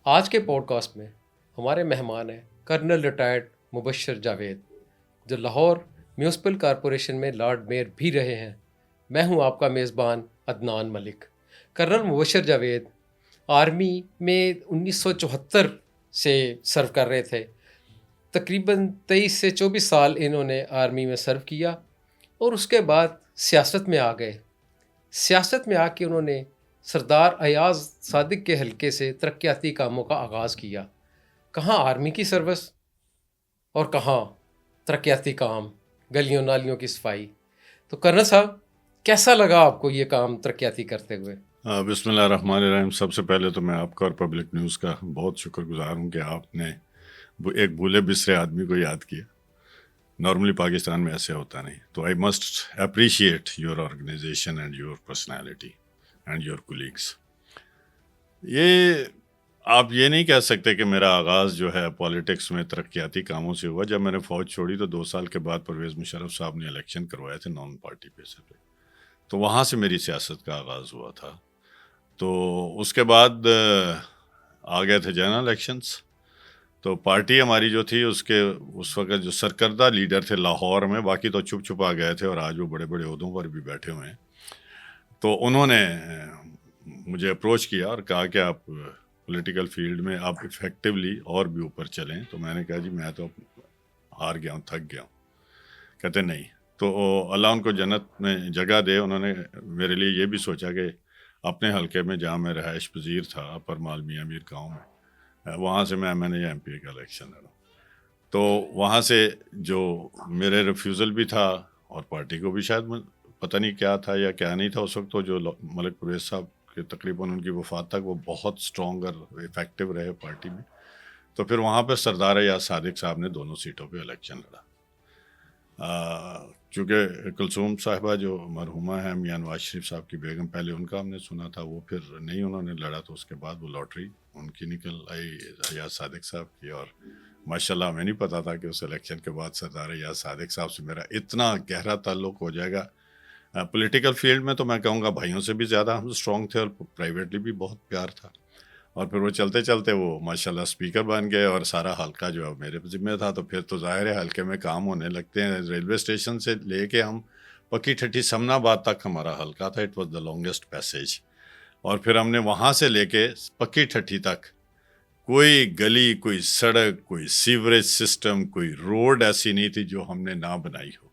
آج کے pod cost میں ہمارے مہمان ہیں کرنل ریٹائرڈ مبشر جاوید، جو لاہور میونسپل کارپوریشن میں لارڈ میئر بھی رہے ہیں۔ میں ہوں آپ کا میزبان عدنان ملک۔ کرنل مبشر جاوید آرمی میں 1974 سے سرو کر رہے تھے۔ تقریباً 23 سے 24 سال انہوں نے آرمی میں سرو کیا اور اس کے بعد سیاست میں آ گئے۔ سیاست میں آ کے انہوں نے سردار ایاز صادق کے حلقے سے ترقیاتی کاموں کا آغاز کیا۔ کہاں آرمی کی سروس اور کہاں ترقیاتی کام، گلیوں نالیوں کی صفائی۔ تو کرنل صاحب، کیسا لگا آپ کو یہ کام ترقیاتی کرتے ہوئے؟ بسم اللہ الرحمن الرحیم۔ سب سے پہلے تو میں آپ کا اور پبلک نیوز کا بہت شکر گزار ہوں کہ آپ نے ایک بھولے بسرے آدمی کو یاد کیا۔ نارملی پاکستان میں ایسے ہوتا نہیں، تو I must appreciate your organisation and your personality and your colleagues. آپ یہ نہیں کہہ سکتے کہ میرا آغاز جو ہے پالیٹکس میں ترقیاتی کاموں سے ہوا۔ جب میں نے فوج چھوڑی تو 2 سال کے بعد پرویز مشرف صاحب نے الیکشن کروائے تھے نان پارٹی بیس پہ، تو وہاں سے میری سیاست کا آغاز ہوا تھا۔ تو اس کے بعد آ گئے تھے جنرل الیکشنز، تو پارٹی ہماری جو تھی اس وقت جو سرکردہ لیڈر تھے لاہور میں، باقی تو چھپ چھپا گئے تھے اور آج وہ بڑے بڑے عہدوں پر بھی بیٹھے ہوئے ہیں، تو انہوں نے مجھے اپروچ کیا اور کہا کہ آپ پولیٹیکل فیلڈ میں آپ افیکٹولی اور بھی اوپر چلیں۔ تو میں نے کہا جی میں تو ہار گیا ہوں، تھک گیا ہوں۔ کہتے نہیں، تو اللہ ان کو جنت میں جگہ دے، انہوں نے میرے لیے یہ بھی سوچا کہ اپنے حلقے میں جہاں میں رہائش پذیر تھا اپر مال میاں میر گاؤں میں، وہاں سے میں نے ایم پی کا الیکشن لڑا۔ تو وہاں سے جو میرے ریفیوزل بھی تھا، اور پارٹی کو بھی شاید پتہ نہیں کیا تھا یا کیا نہیں تھا اس وقت، تو جو ملک پرویز صاحب کے تقریباً ان کی وفات تک وہ بہت اسٹرانگ اور افیکٹو رہے پارٹی میں، تو پھر وہاں پہ سردار ایاز صادق صاحب نے 2 سیٹوں پہ الیکشن لڑا۔ چونکہ کلثوم صاحبہ جو مرحومہ ہیں میاں نواز شریف صاحب کی بیگم، پہلے ان کا ہم نے سنا تھا، وہ پھر نہیں انہوں نے لڑا، تو اس کے بعد وہ لاٹری ان کی نکل آئی ایاز صادق صاحب کی۔ اور ماشاءاللہ ہمیں نہیں پتا تھا کہ اس الیکشن کے بعد سردار ایاز صادق صاحب سے میرا اتنا گہرا تعلق ہو جائے گا۔ پولیٹیکل فیلڈ میں تو میں کہوں گا بھائیوں سے بھی زیادہ ہم اسٹرانگ تھے، اور پرائیویٹلی بھی بہت پیار تھا۔ اور پھر وہ چلتے چلتے وہ ماشاءاللہ اسپیکر بن گئے، اور سارا حلقہ جو ہے میرے ذمہ تھا، تو پھر تو ظاہر ہے حلقے میں کام ہونے لگتے ہیں۔ ریلوے اسٹیشن سے لے کے ہم پکی ٹھٹھی سمنا آباد تک ہمارا حلقہ تھا، it was the longest passage. اور پھر ہم نے وہاں سے لے کے پکی ٹھٹھی تک کوئی گلی، کوئی سڑک، کوئی سیوریج سسٹم، کوئی روڈ ایسی نہیں تھی جو ہم نے نہ بنائی ہو۔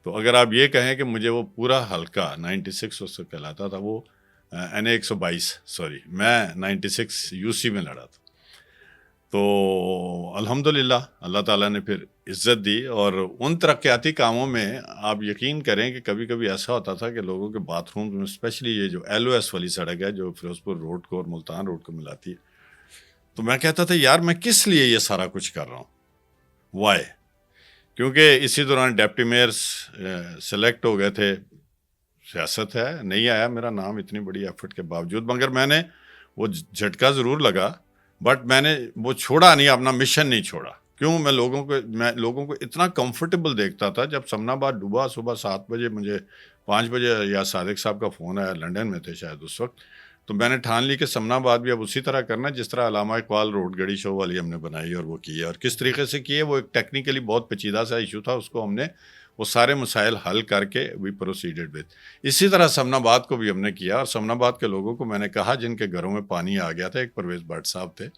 تو اگر آپ یہ کہیں کہ مجھے وہ پورا حلقہ 96 اس سے کہلاتا تھا، وہ این 122 سوری، میں 96 یو سی میں لڑا تھا۔ تو الحمدللہ اللہ تعالیٰ نے پھر عزت دی، اور ان ترقیاتی کاموں میں آپ یقین کریں کہ کبھی کبھی ایسا ہوتا تھا کہ لوگوں کے باتھ روم میں، اسپیشلی یہ جو ایل او ایس والی سڑک ہے جو فیروزپور روڈ کو اور ملتان روڈ کو ملاتی ہے، تو میں کہتا تھا یار میں کس لیے یہ سارا کچھ کر رہا ہوں، وائی؟ کیونکہ اسی دوران ڈیپٹی میئرس سلیکٹ ہو گئے تھے، سیاست ہے، نہیں آیا میرا نام اتنی بڑی ایفرٹ کے باوجود، مگر میں نے وہ جھٹکا ضرور لگا، بٹ میں نے وہ چھوڑا نہیں، اپنا مشن نہیں چھوڑا۔ کیوں؟ میں لوگوں کو اتنا کمفرٹیبل دیکھتا تھا۔ جب سمنا آباد ڈوبا، صبح 7 بجے مجھے 5 بجے یا صادق صاحب کا فون آیا، لنڈن میں تھے شاید اس وقت، تو میں نے ٹھان لی کہ سمنا آباد بھی اب اسی طرح کرنا جس طرح علامہ اقبال روڈ گڑی شو والی ہم نے بنائی اور وہ کی ہے۔ اور کس طریقے سے کیے، وہ ایک ٹیکنیکلی بہت پیچیدہ سا ایشو تھا، اس کو ہم نے وہ سارے مسائل حل کر کے وی پروسیڈڈ وتھ۔ اسی طرح سمنا آباد کو بھی ہم نے کیا، اور سمنا آباد کے لوگوں کو میں نے کہا جن کے گھروں میں پانی آ گیا تھا، ایک پرویز بٹ صاحب تھے،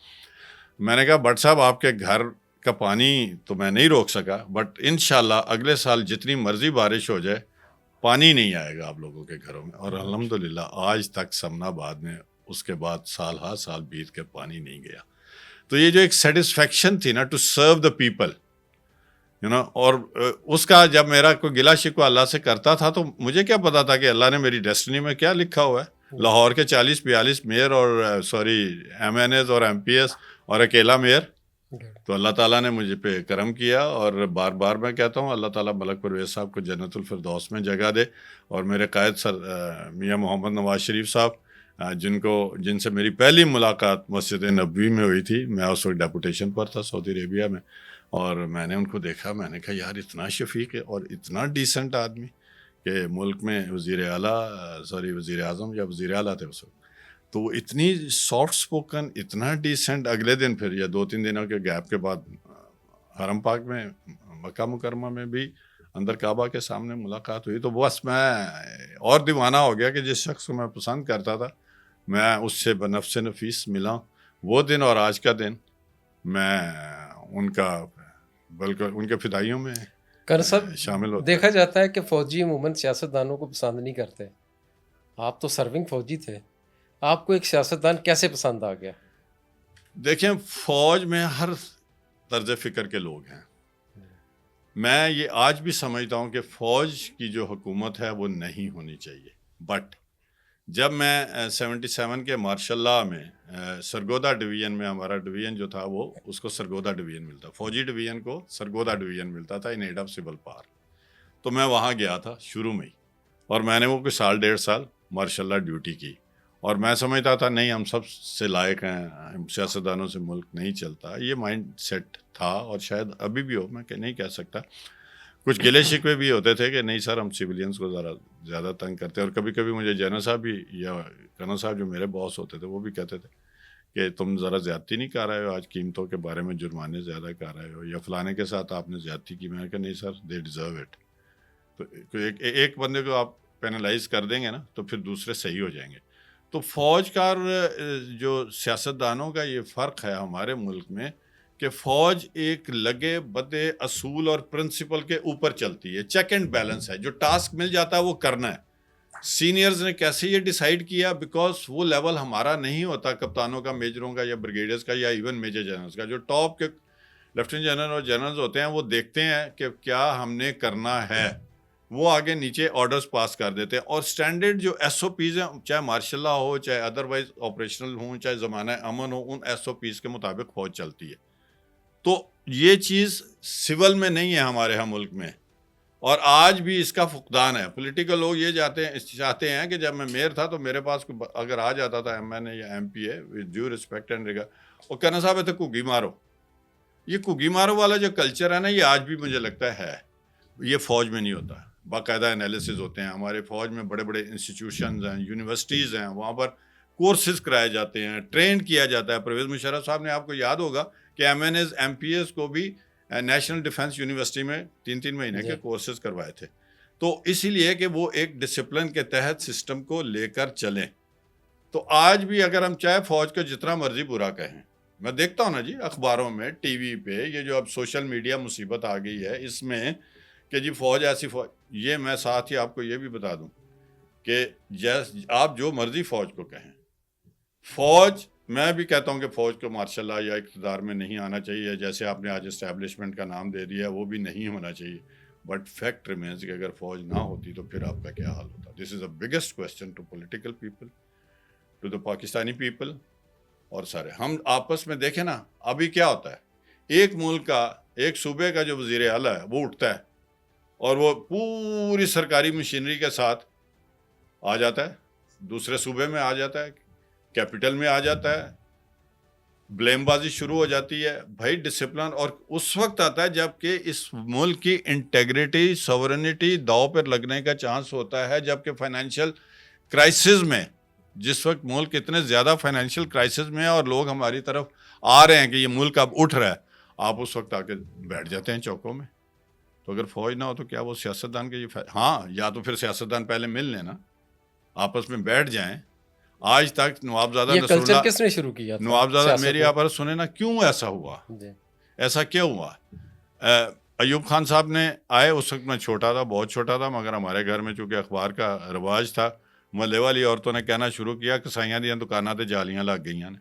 میں نے کہا بٹ صاحب آپ کے گھر کا پانی تو میں نہیں روک سکا، بٹ انشاءاللہ اگلے سال جتنی مرضی بارش ہو جائے پانی نہیں آئے گا آپ لوگوں کے گھروں میں۔ اور الحمدللہ آج تک سمنا آباد میں اس کے بعد سال ہا سال بیت کے پانی نہیں گیا۔ تو یہ جو ایک سیٹسفیکشن تھی نا، ٹو سرو دا پیپل، اور اس کا جب میرا کوئی گلا شکوہ اللہ سے کرتا تھا تو مجھے کیا پتا تھا کہ اللہ نے میری ڈیسٹنی میں کیا لکھا ہوا ہے۔ لاہور کے 40-42 میئر اور ایم این ایز اور ایم پی ایس اور اکیلا میئر، تو اللہ تعالیٰ نے مجھے پہ کرم کیا، اور بار بار میں کہتا ہوں اللہ تعالیٰ ملک پرویز صاحب کو جنت الفردوس میں جگہ دے، اور میرے قائد سر میاں محمد نواز شریف صاحب جن سے میری پہلی ملاقات مسجد نبوی میں ہوئی تھی، میں اس وقت ڈیپوٹیشن پر تھا سعودی عربیہ میں، اور میں نے ان کو دیکھا، میں نے کہا یار اتنا شفیق ہے اور اتنا ڈیسنٹ آدمی کہ ملک میں وزیر اعظم یا وزیر اعلیٰ تھے اس وقت، تو وہ اتنی سافٹ سپوکن، اتنا ڈیسنٹ. اگلے دن پھر یا 2-3 دنوں کے گیپ کے بعد حرم پاک میں مکہ مکرمہ میں بھی اندر کعبہ کے سامنے ملاقات ہوئی. تو بس میں اور دیوانہ ہو گیا کہ جس شخص کو میں پسند کرتا تھا میں اس سے بنفس نفیس ملا. وہ دن اور آج کا دن میں ان کا بلکہ ان کے فدائیوں میں شامل ہوتا. دیکھا جاتا ہے کہ فوجی عموماً سیاستدانوں کو پسند نہیں کرتے. آپ تو سرونگ فوجی تھے، آپ کو ایک سیاستدان کیسے پسند آ گیا؟ دیکھیں، فوج میں ہر طرز فکر کے لوگ ہیں. میں یہ آج بھی سمجھتا ہوں کہ فوج کی جو حکومت ہے وہ نہیں ہونی چاہیے. بٹ جب میں 77 کے مارشل لاء میں سرگودا ڈویژن میں، ہمارا ڈویژن جو تھا وہ اس کو سرگودا ڈویژن ملتا، فوجی ڈویژن کو سرگودا ڈویژن ملتا تھا ان ایڈ آف سول پاور. تو میں وہاں گیا تھا شروع میں ہی، اور میں نے وہ کوئی 1.5 سال مارشل لاء ڈیوٹی کی. اور میں سمجھتا تھا نہیں ہم سب سے لائق ہیں، سیاستدانوں سے ملک نہیں چلتا. یہ مائنڈ سیٹ تھا اور شاید ابھی بھی ہو، میں نہیں کہہ سکتا. کچھ گلے شکوے بھی ہوتے تھے کہ نہیں سر ہم سویلینس کو ذرا زیادہ تنگ کرتے ہیں. اور کبھی کبھی مجھے جنرل صاحب بھی یا کرنل صاحب جو میرے باس ہوتے تھے وہ بھی کہتے تھے کہ تم ذرا زیادتی نہیں کر رہے ہو، آج قیمتوں کے بارے میں جرمانے زیادہ کر رہے ہو، یا فلانے کے ساتھ آپ نے زیادتی کی. میں نے کہا نہیں سر دے ڈیزرو اٹ. تو ایک بندے کو آپ پینلائز کر دیں گے نا تو پھر دوسرے صحیح ہو جائیں گے. تو فوج کا اور جو سیاستدانوں کا یہ فرق ہے ہمارے ملک میں کہ فوج ایک لگے بدے اصول اور پرنسپل کے اوپر چلتی ہے. چیک اینڈ بیلنس ہے، جو ٹاسک مل جاتا ہے وہ کرنا ہے. سینئرز نے کیسے یہ ڈیسائیڈ کیا؟ بیکاز وہ لیول ہمارا نہیں ہوتا کپتانوں کا، میجروں کا یا بریگیڈیئرز کا یا ایون میجر جنرلز کا. جو ٹاپ کے لیفٹیننٹ جنرل اور جنرلز ہوتے ہیں وہ دیکھتے ہیں کہ کیا ہم نے کرنا ہے، وہ آگے نیچے آرڈرز پاس کر دیتے ہیں. اور سٹینڈرڈ جو ایس او پیز ہیں، چاہے مارشل لاء ہو، چاہے ادروائز آپریشنل ہوں، چاہے زمانہ امن ہو، ان ایس او پیز کے مطابق فوج چلتی ہے. تو یہ چیز سول میں نہیں ہے ہمارے ہاں ملک میں، اور آج بھی اس کا فقدان ہے. پولیٹیکل لوگ یہ چاہتے ہیں کہ جب میں میئر تھا تو میرے پاس اگر آ جاتا تھا ایم این اے یا M P A with due respect and regard, وہ کہنا صاحب ہے گھگی مارو. یہ گھگی مارو والا جو کلچر ہے نا، یہ آج بھی مجھے لگتا ہے یہ فوج میں نہیں ہوتا. باقاعدہ انالیسز ہوتے ہیں ہمارے فوج میں، بڑے بڑے انسٹیٹیوشنز ہیں، یونیورسٹیز ہیں، وہاں پر کورسز کرائے جاتے ہیں، ٹرین کیا جاتا ہے. پرویز مشرف صاحب نے، آپ کو یاد ہوگا کہ M N As M P As کو بھی نیشنل ڈیفنس یونیورسٹی میں 3 مہینے کے کورسز کروائے تھے. تو اسی لیے کہ وہ ایک ڈسپلن کے تحت سسٹم کو لے کر چلیں. تو آج بھی اگر ہم چاہے فوج کو جتنا مرضی برا کہیں، میں دیکھتا ہوں نا جی اخباروں میں، ٹی وی پہ، یہ جو اب سوشل میڈیا مصیبت آ گئی ہے اس میں کہ جی فوج ایسی فوج، یہ میں ساتھ ہی آپ کو یہ بھی بتا دوں کہ آپ جو مرضی فوج کو کہیں، فوج، میں بھی کہتا ہوں کہ فوج کو مارشل لاء یا اقتدار میں نہیں آنا چاہیے، جیسے آپ نے آج اسٹیبلشمنٹ کا نام دے دیا وہ بھی نہیں ہونا چاہیے. بٹ فیکٹ ریمینز کہ اگر فوج نہ ہوتی تو پھر آپ کا کیا حال ہوتا. This is a biggest question to political people, to the Pakistani people. اور سارے ہم آپس میں دیکھیں نا، ابھی کیا ہوتا ہے، ایک ملک کا، ایک صوبے کا جو وزیر اعلیٰ ہے وہ اٹھتا ہے اور وہ پوری سرکاری مشینری کے ساتھ آ جاتا ہے، دوسرے صوبے میں آ جاتا ہے، کیپٹل میں آ جاتا ہے، بلیم بازی شروع ہو جاتی ہے. بھائی ڈسپلن، اور اس وقت آتا ہے جب کہ اس ملک کی انٹیگریٹی، سورنٹی داؤ پر لگنے کا چانس ہوتا ہے، جب کہ فائنینشیل کرائسس میں، جس وقت ملک اتنے زیادہ فائنینشیل کرائسس میں ہے اور لوگ ہماری طرف آ رہے ہیں کہ یہ ملک اب اٹھ رہا ہے، آپ اس وقت آ کے بیٹھ جاتے ہیں چوکوں میں. تو اگر فوج نہ ہو تو کیا وہ سیاستدان کے یہ ہاں، یا تو پھر سیاستدان پہلے مل لیں نا، آپس میں بیٹھ جائیں. آج تک نوابزادہ یہ نصر کلچر اللہ، کس نے شروع کیا تھا؟ نوابزادہ، میری آپ پر سنیں نا، کیوں ایسا ہوا، ایسا کیوں ہوا؟ ایوب خان صاحب نے آئے، اس وقت میں چھوٹا تھا، بہت چھوٹا تھا، مگر ہمارے گھر میں چونکہ اخبار کا رواج تھا، محلے والی عورتوں نے کہنا شروع کیا کہ سائیاں دیاں دکاناں تے جالیاں لگ گئیاں نے.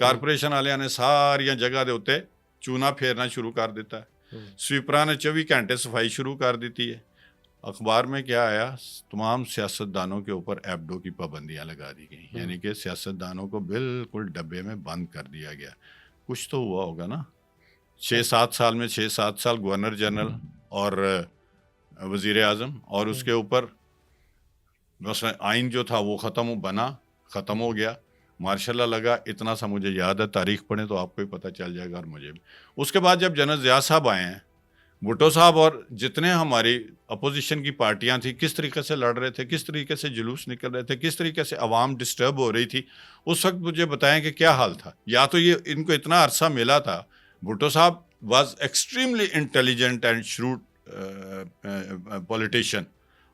کارپوریشن والے نے ساریاں جگہ دے اتنے چونا پھیرنا شروع کر دیتا ہے، سویپراں نے 24 گھنٹے صفائی شروع کر دیتی ہے. اخبار میں کیا آیا، تمام سیاستدانوں کے اوپر ایبڈو کی پابندیاں لگا دی گئیں، یعنی کہ سیاستدانوں کو بالکل ڈبے میں بند کر دیا گیا. کچھ تو ہوا ہوگا نا. 6-7 سال میں 6-7 سال گورنر جنرل اور وزیر اعظم، اور اس کے اوپر بس آئین جو تھا وہ ختم ہو گیا. ماشاء اللہ لگا اتنا سا، مجھے یاد ہے، تاریخ پڑھیں تو آپ کو ہی پتہ چل جائے گا اور مجھے بھی. اس کے بعد جب جنرل ضیاء صاحب آئے ہیں، بھٹو صاحب اور جتنے ہماری اپوزیشن کی پارٹیاں تھیں کس طریقے سے لڑ رہے تھے, کس طریقے سے جلوس نکل رہے تھے, کس طریقے سے عوام ڈسٹرب ہو رہی تھی, اس وقت مجھے بتائیں کہ کیا حال تھا. یا تو یہ ان کو اتنا عرصہ ملا تھا. بھٹو صاحب was extremely intelligent and شروڈ politician,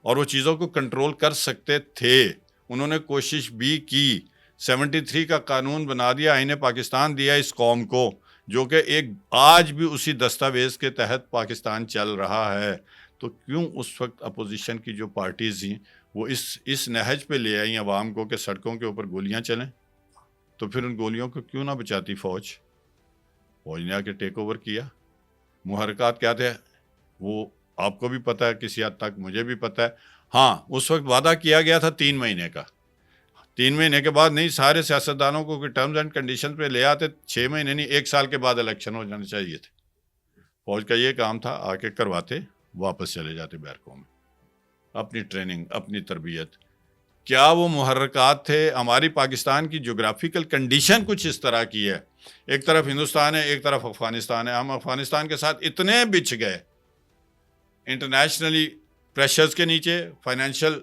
اور وہ چیزوں کو کنٹرول کر سکتے تھے. انہوں نے کوشش بھی کی. 73 کا قانون بنا دیا, آئین پاکستان دیا اس قوم کو, جو کہ ایک آج بھی اسی دستاویز کے تحت پاکستان چل رہا ہے. تو کیوں اس وقت اپوزیشن کی جو پارٹیز ہیں وہ اس نہج پہ لے آئیں عوام کو کہ سڑکوں کے اوپر گولیاں چلیں؟ تو پھر ان گولیوں کو کیوں نہ بچاتی فوج نے آ کے ٹیک اوور کیا. محرکات کیا تھے وہ آپ کو بھی پتہ ہے, کسی حد تک مجھے بھی پتہ ہے. ہاں اس وقت وعدہ کیا گیا تھا 3 مہینے کا. 3 مہینے کے بعد نہیں, سارے سیاستدانوں کو ٹرمز اینڈ کنڈیشن پہ لے آتے. 6 مہینے نہیں, 1 سال کے بعد الیکشن ہو جانے چاہیے تھے. فوج کا یہ کام تھا, آ کے کرواتے, واپس چلے جاتے بیرکوں میں. اپنی ٹریننگ, اپنی تربیت. کیا وہ محرکات تھے؟ ہماری پاکستان کی جغرافیکل کنڈیشن کچھ اس طرح کی ہے. ایک طرف ہندوستان ہے, ایک طرف افغانستان ہے. ہم افغانستان کے ساتھ اتنے بچھ گئے انٹرنیشنلی پریشرز کے نیچے, فائنینشیل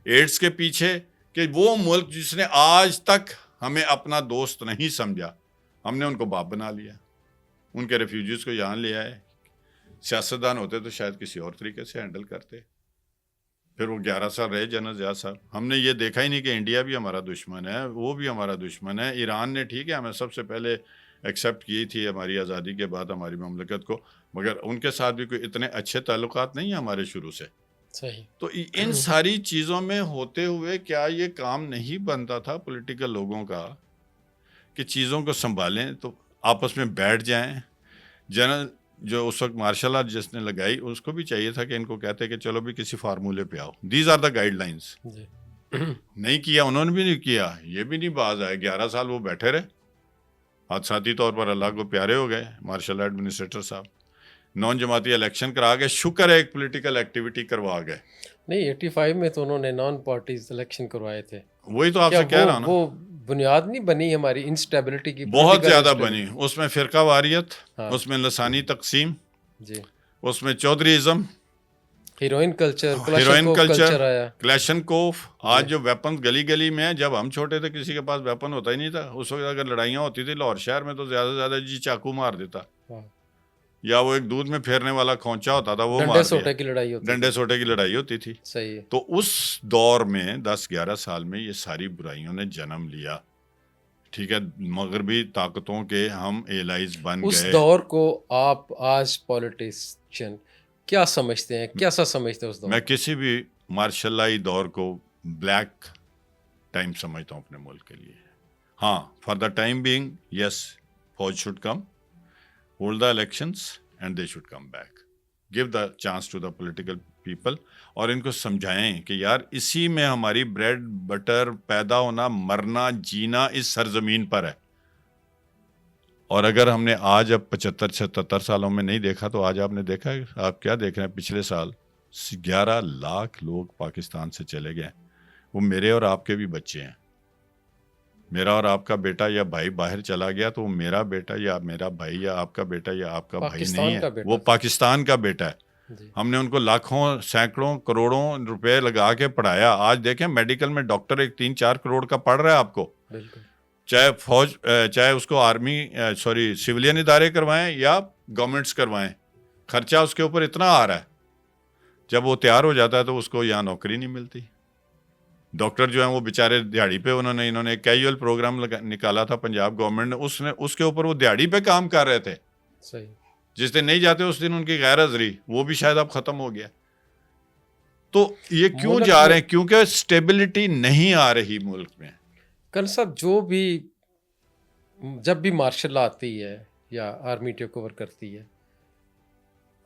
ایڈز کے پیچھے, کہ وہ ملک جس نے آج تک ہمیں اپنا دوست نہیں سمجھا, ہم نے ان کو باپ بنا لیا. ان کے ریفیوجیز کو یہاں لے آئے. سیاستدان ہوتے تو شاید کسی اور طریقے سے ہینڈل کرتے. پھر وہ 11 سال رہے جنرل ضیاء صاحب. ہم نے یہ دیکھا ہی نہیں کہ انڈیا بھی ہمارا دشمن ہے, وہ بھی ہمارا دشمن ہے. ایران نے ٹھیک ہے ہمیں سب سے پہلے ایکسیپٹ کی تھی ہماری آزادی کے بعد ہماری مملکت کو, مگر ان کے ساتھ بھی کوئی اتنے اچھے تعلقات نہیں ہیں ہمارے شروع سے. صحیح. تو ان ساری چیزوں میں ہوتے ہوئے کیا یہ کام نہیں بنتا تھا پولیٹیکل لوگوں کا کہ چیزوں کو سنبھالیں, تو آپس میں بیٹھ جائیں. جنرل جو اس وقت مارشل آرٹ جس نے لگائی, اس کو بھی چاہیے تھا کہ ان کو کہتے کہ چلو بھی کسی فارمولے پہ آؤ. These are the guidelines. نہیں کیا, انہوں نے بھی نہیں کیا. یہ بھی نہیں باز آئے. 11 سال وہ بیٹھے رہے, حادثاتی طور پر اللہ کو پیارے ہو گئے مارشل آرٹ ایڈمنسٹریٹر صاحب. نان جماعتی الیکشن کرا گئے, شکر ہے ایک پولیٹیکل ایکٹیویٹی کروا گئے. نہیں 85 میں تو انہوں نے نان پارٹیز الیکشن کروائے تھے. وہی تو آپ سے کہہ رہا ہوں نا, وہ بنیاد نہیں بنی ہماری انسٹیبلٹی کی؟ بہت زیادہ بنی. اس میں فرقہ واریت, ہاں. اس میں لسانی تقسیم, جی, اس میں چودھریزم, ہیروئن کلچر, ہیروئن کلچر آیا, کلیشنکوف. آج جو ویپن گلی گلی میں ہیں, جب ہم چھوٹے تھے کسی کے پاس ویپن ہوتا ہی نہیں تھا. اس وقت اگر لڑائیاں ہوتی تھی لاہور شہر میں تو زیادہ سے زیادہ جی چاقو مار دیتا, یا وہ ایک دودھ میں پھیرنے والا کھونچا ہوتا تھا وہ مار دیا. ڈنڈے سوٹے کی لڑائی ہوتی تھی. صحیح. تو اس دور میں 10-11 سال میں یہ ساری برائیوں نے جنم لیا. ٹھیک ہے, مغربی طاقتوں کے ہم ایلائز بن گئے. اس دور کو آپ آج پولیٹیشین کیا سمجھتے ہیں, کیسا سمجھتے ہیں اس دور؟ میں کسی بھی مارشل لائی دور کو بلیک ٹائم سمجھتا ہوں اپنے ملک کے لیے. ہاں, for the time being yes, فوج should come, hold the elections and they should come back, give the chance to the political people. اور ان کو سمجھائیں کہ یار اسی میں ہماری بریڈ بٹر, پیدا ہونا, مرنا, جینا اس سرزمین پر ہے. اور اگر ہم نے آج اب 75-77 سالوں میں نہیں دیکھا تو آج آپ نے دیکھا ہے. آپ کیا دیکھ رہے ہیں, پچھلے سال 11 لاکھ لوگ پاکستان سے چلے گئے. وہ میرے اور آپ کے بھی بچے ہیں. میرا اور آپ کا بیٹا یا بھائی باہر چلا گیا تو وہ میرا بیٹا یا میرا بھائی یا آپ کا بیٹا یا آپ کا بھائی نہیں ہے, وہ پاکستان کا بیٹا ہے. ہم نے ان کو لاکھوں, سینکڑوں, کروڑوں روپے لگا کے پڑھایا. آج دیکھیں میڈیکل میں ڈاکٹر ایک 3-4 کروڑ کا پڑھ رہا ہے آپ کو. چاہے فوج, چاہے اس کو آرمی سویلین ادارے کروائیں یا گورنمنٹس کروائیں, خرچہ اس کے اوپر اتنا آ رہا ہے. جب وہ تیار ہو جاتا ہے تو اس کو یہاں نوکری نہیں ملتی. ڈاکٹر جو ہیں وہ بیچارے دیہڑی پہ, انہوں نے ایک کیجول پروگرام نکالا تھا پنجاب گورنمنٹ نے, اس کے اوپر وہ دیہڑی پہ کام کر رہے تھے. صحیح. جس دن نہیں جاتے اس دن ان کی غیر حاضری, وہ بھی شاید اب ختم ہو گیا. تو یہ کیوں جا رہے ہیں؟ کیونکہ اسٹیبلٹی نہیں آ رہی ملک میں. کل صاحب جو بھی جب بھی مارشل آتی ہے یا آرمی ٹیک اوور کرتی ہے,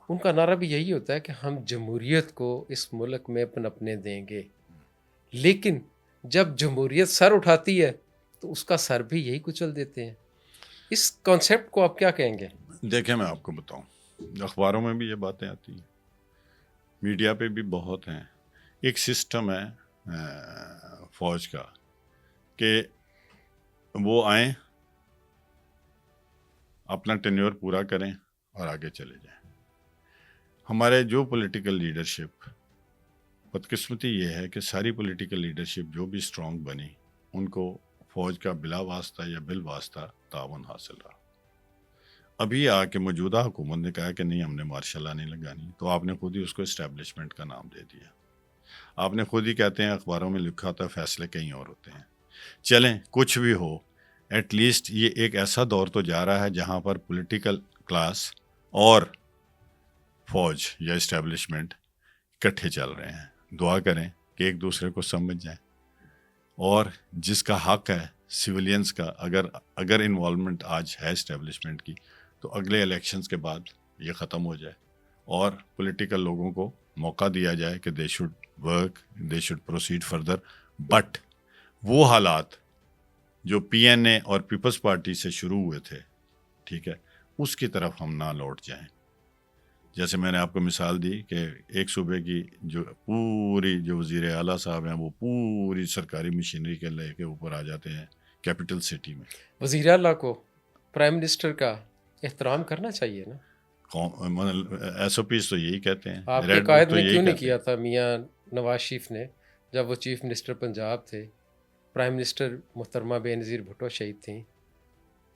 ان کا نعرہ بھی یہی ہوتا ہے کہ ہم جمہوریت کو اس ملک میں پنپنے دیں گے. لیکن جب جمہوریت سر اٹھاتی ہے تو اس کا سر بھی یہی کچل دیتے ہیں. اس کانسیپٹ کو آپ کیا کہیں گے؟ دیکھیں میں آپ کو بتاؤں, اخباروں میں بھی یہ باتیں آتی ہیں, میڈیا پہ بھی بہت ہیں. ایک سسٹم ہے فوج کا کہ وہ آئیں, اپنا ٹینیور پورا کریں اور آگے چلے جائیں. ہمارے جو پولیٹیکل لیڈرشپ، بدقسمتی یہ ہے کہ ساری پولیٹیکل لیڈرشپ جو بھی اسٹرانگ بنی ان کو فوج کا بلا واسطہ یا بال واسطہ تعاون حاصل رہا. ابھی آ کے موجودہ حکومت نے کہا کہ نہیں ہم نے مارشل لا نہیں لگانی، تو آپ نے خود ہی اس کو اسٹیبلشمنٹ کا نام دے دیا. آپ نے خود ہی کہتے ہیں اخباروں میں لکھا ہوتا ہے فیصلے کہیں اور ہوتے ہیں. چلیں کچھ بھی ہو، ایٹ لیسٹ یہ ایک ایسا دور تو جا رہا ہے جہاں پر پولیٹیکل کلاس اور فوج یا اسٹیبلشمنٹ اکٹھے چل رہے ہیں. دعا کریں کہ ایک دوسرے کو سمجھ جائیں، اور جس کا حق ہے سویلینز کا، اگر انوالومنٹ آج ہے اسٹیبلشمنٹ کی، تو اگلے الیکشنز کے بعد یہ ختم ہو جائے اور پولیٹیکل لوگوں کو موقع دیا جائے کہ they should work, they should proceed further. But وہ حالات جو پی این اے اور پیپلز پارٹی سے شروع ہوئے تھے، ٹھیک ہے، اس کی طرف ہم نہ لوٹ جائیں. جیسے میں نے آپ کو مثال دی کہ ایک صوبے کی جو پوری جو وزیر اعلیٰ صاحب ہیں وہ پوری سرکاری مشینری کے لے کے اوپر آ جاتے ہیں کیپٹل سٹی میں. وزیر اعلیٰ کو پرائم منسٹر کا احترام کرنا چاہیے نا. ایس او پیز تو یہی کہتے ہیں. آپ کے قائد نے کیوں نہیں کیا تھا میاں نواز شریف نے جب وہ چیف منسٹر پنجاب تھے، پرائم منسٹر محترمہ بے نظیر بھٹو شہید تھیں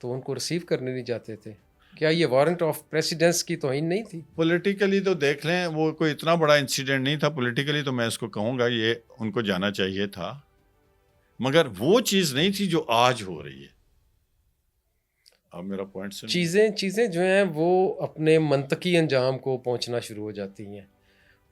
تو ان کو ریسیو کرنے نہیں جاتے تھے؟ کیا یہ وارنٹ آف پریسیڈنس کی توہین نہیں تھی؟ پولیٹیکلی تو دیکھ لیں وہ کوئی اتنا بڑا انسیڈنٹ نہیں تھا. پولیٹیکلی تو میں اس کو کہوں گا یہ ان کو جانا چاہیے تھا، مگر وہ چیز نہیں تھی جو آج ہو رہی ہے. اب میرا پوائنٹ سے چیزیں جو ہیں وہ اپنے منطقی انجام کو پہنچنا شروع ہو جاتی ہیں.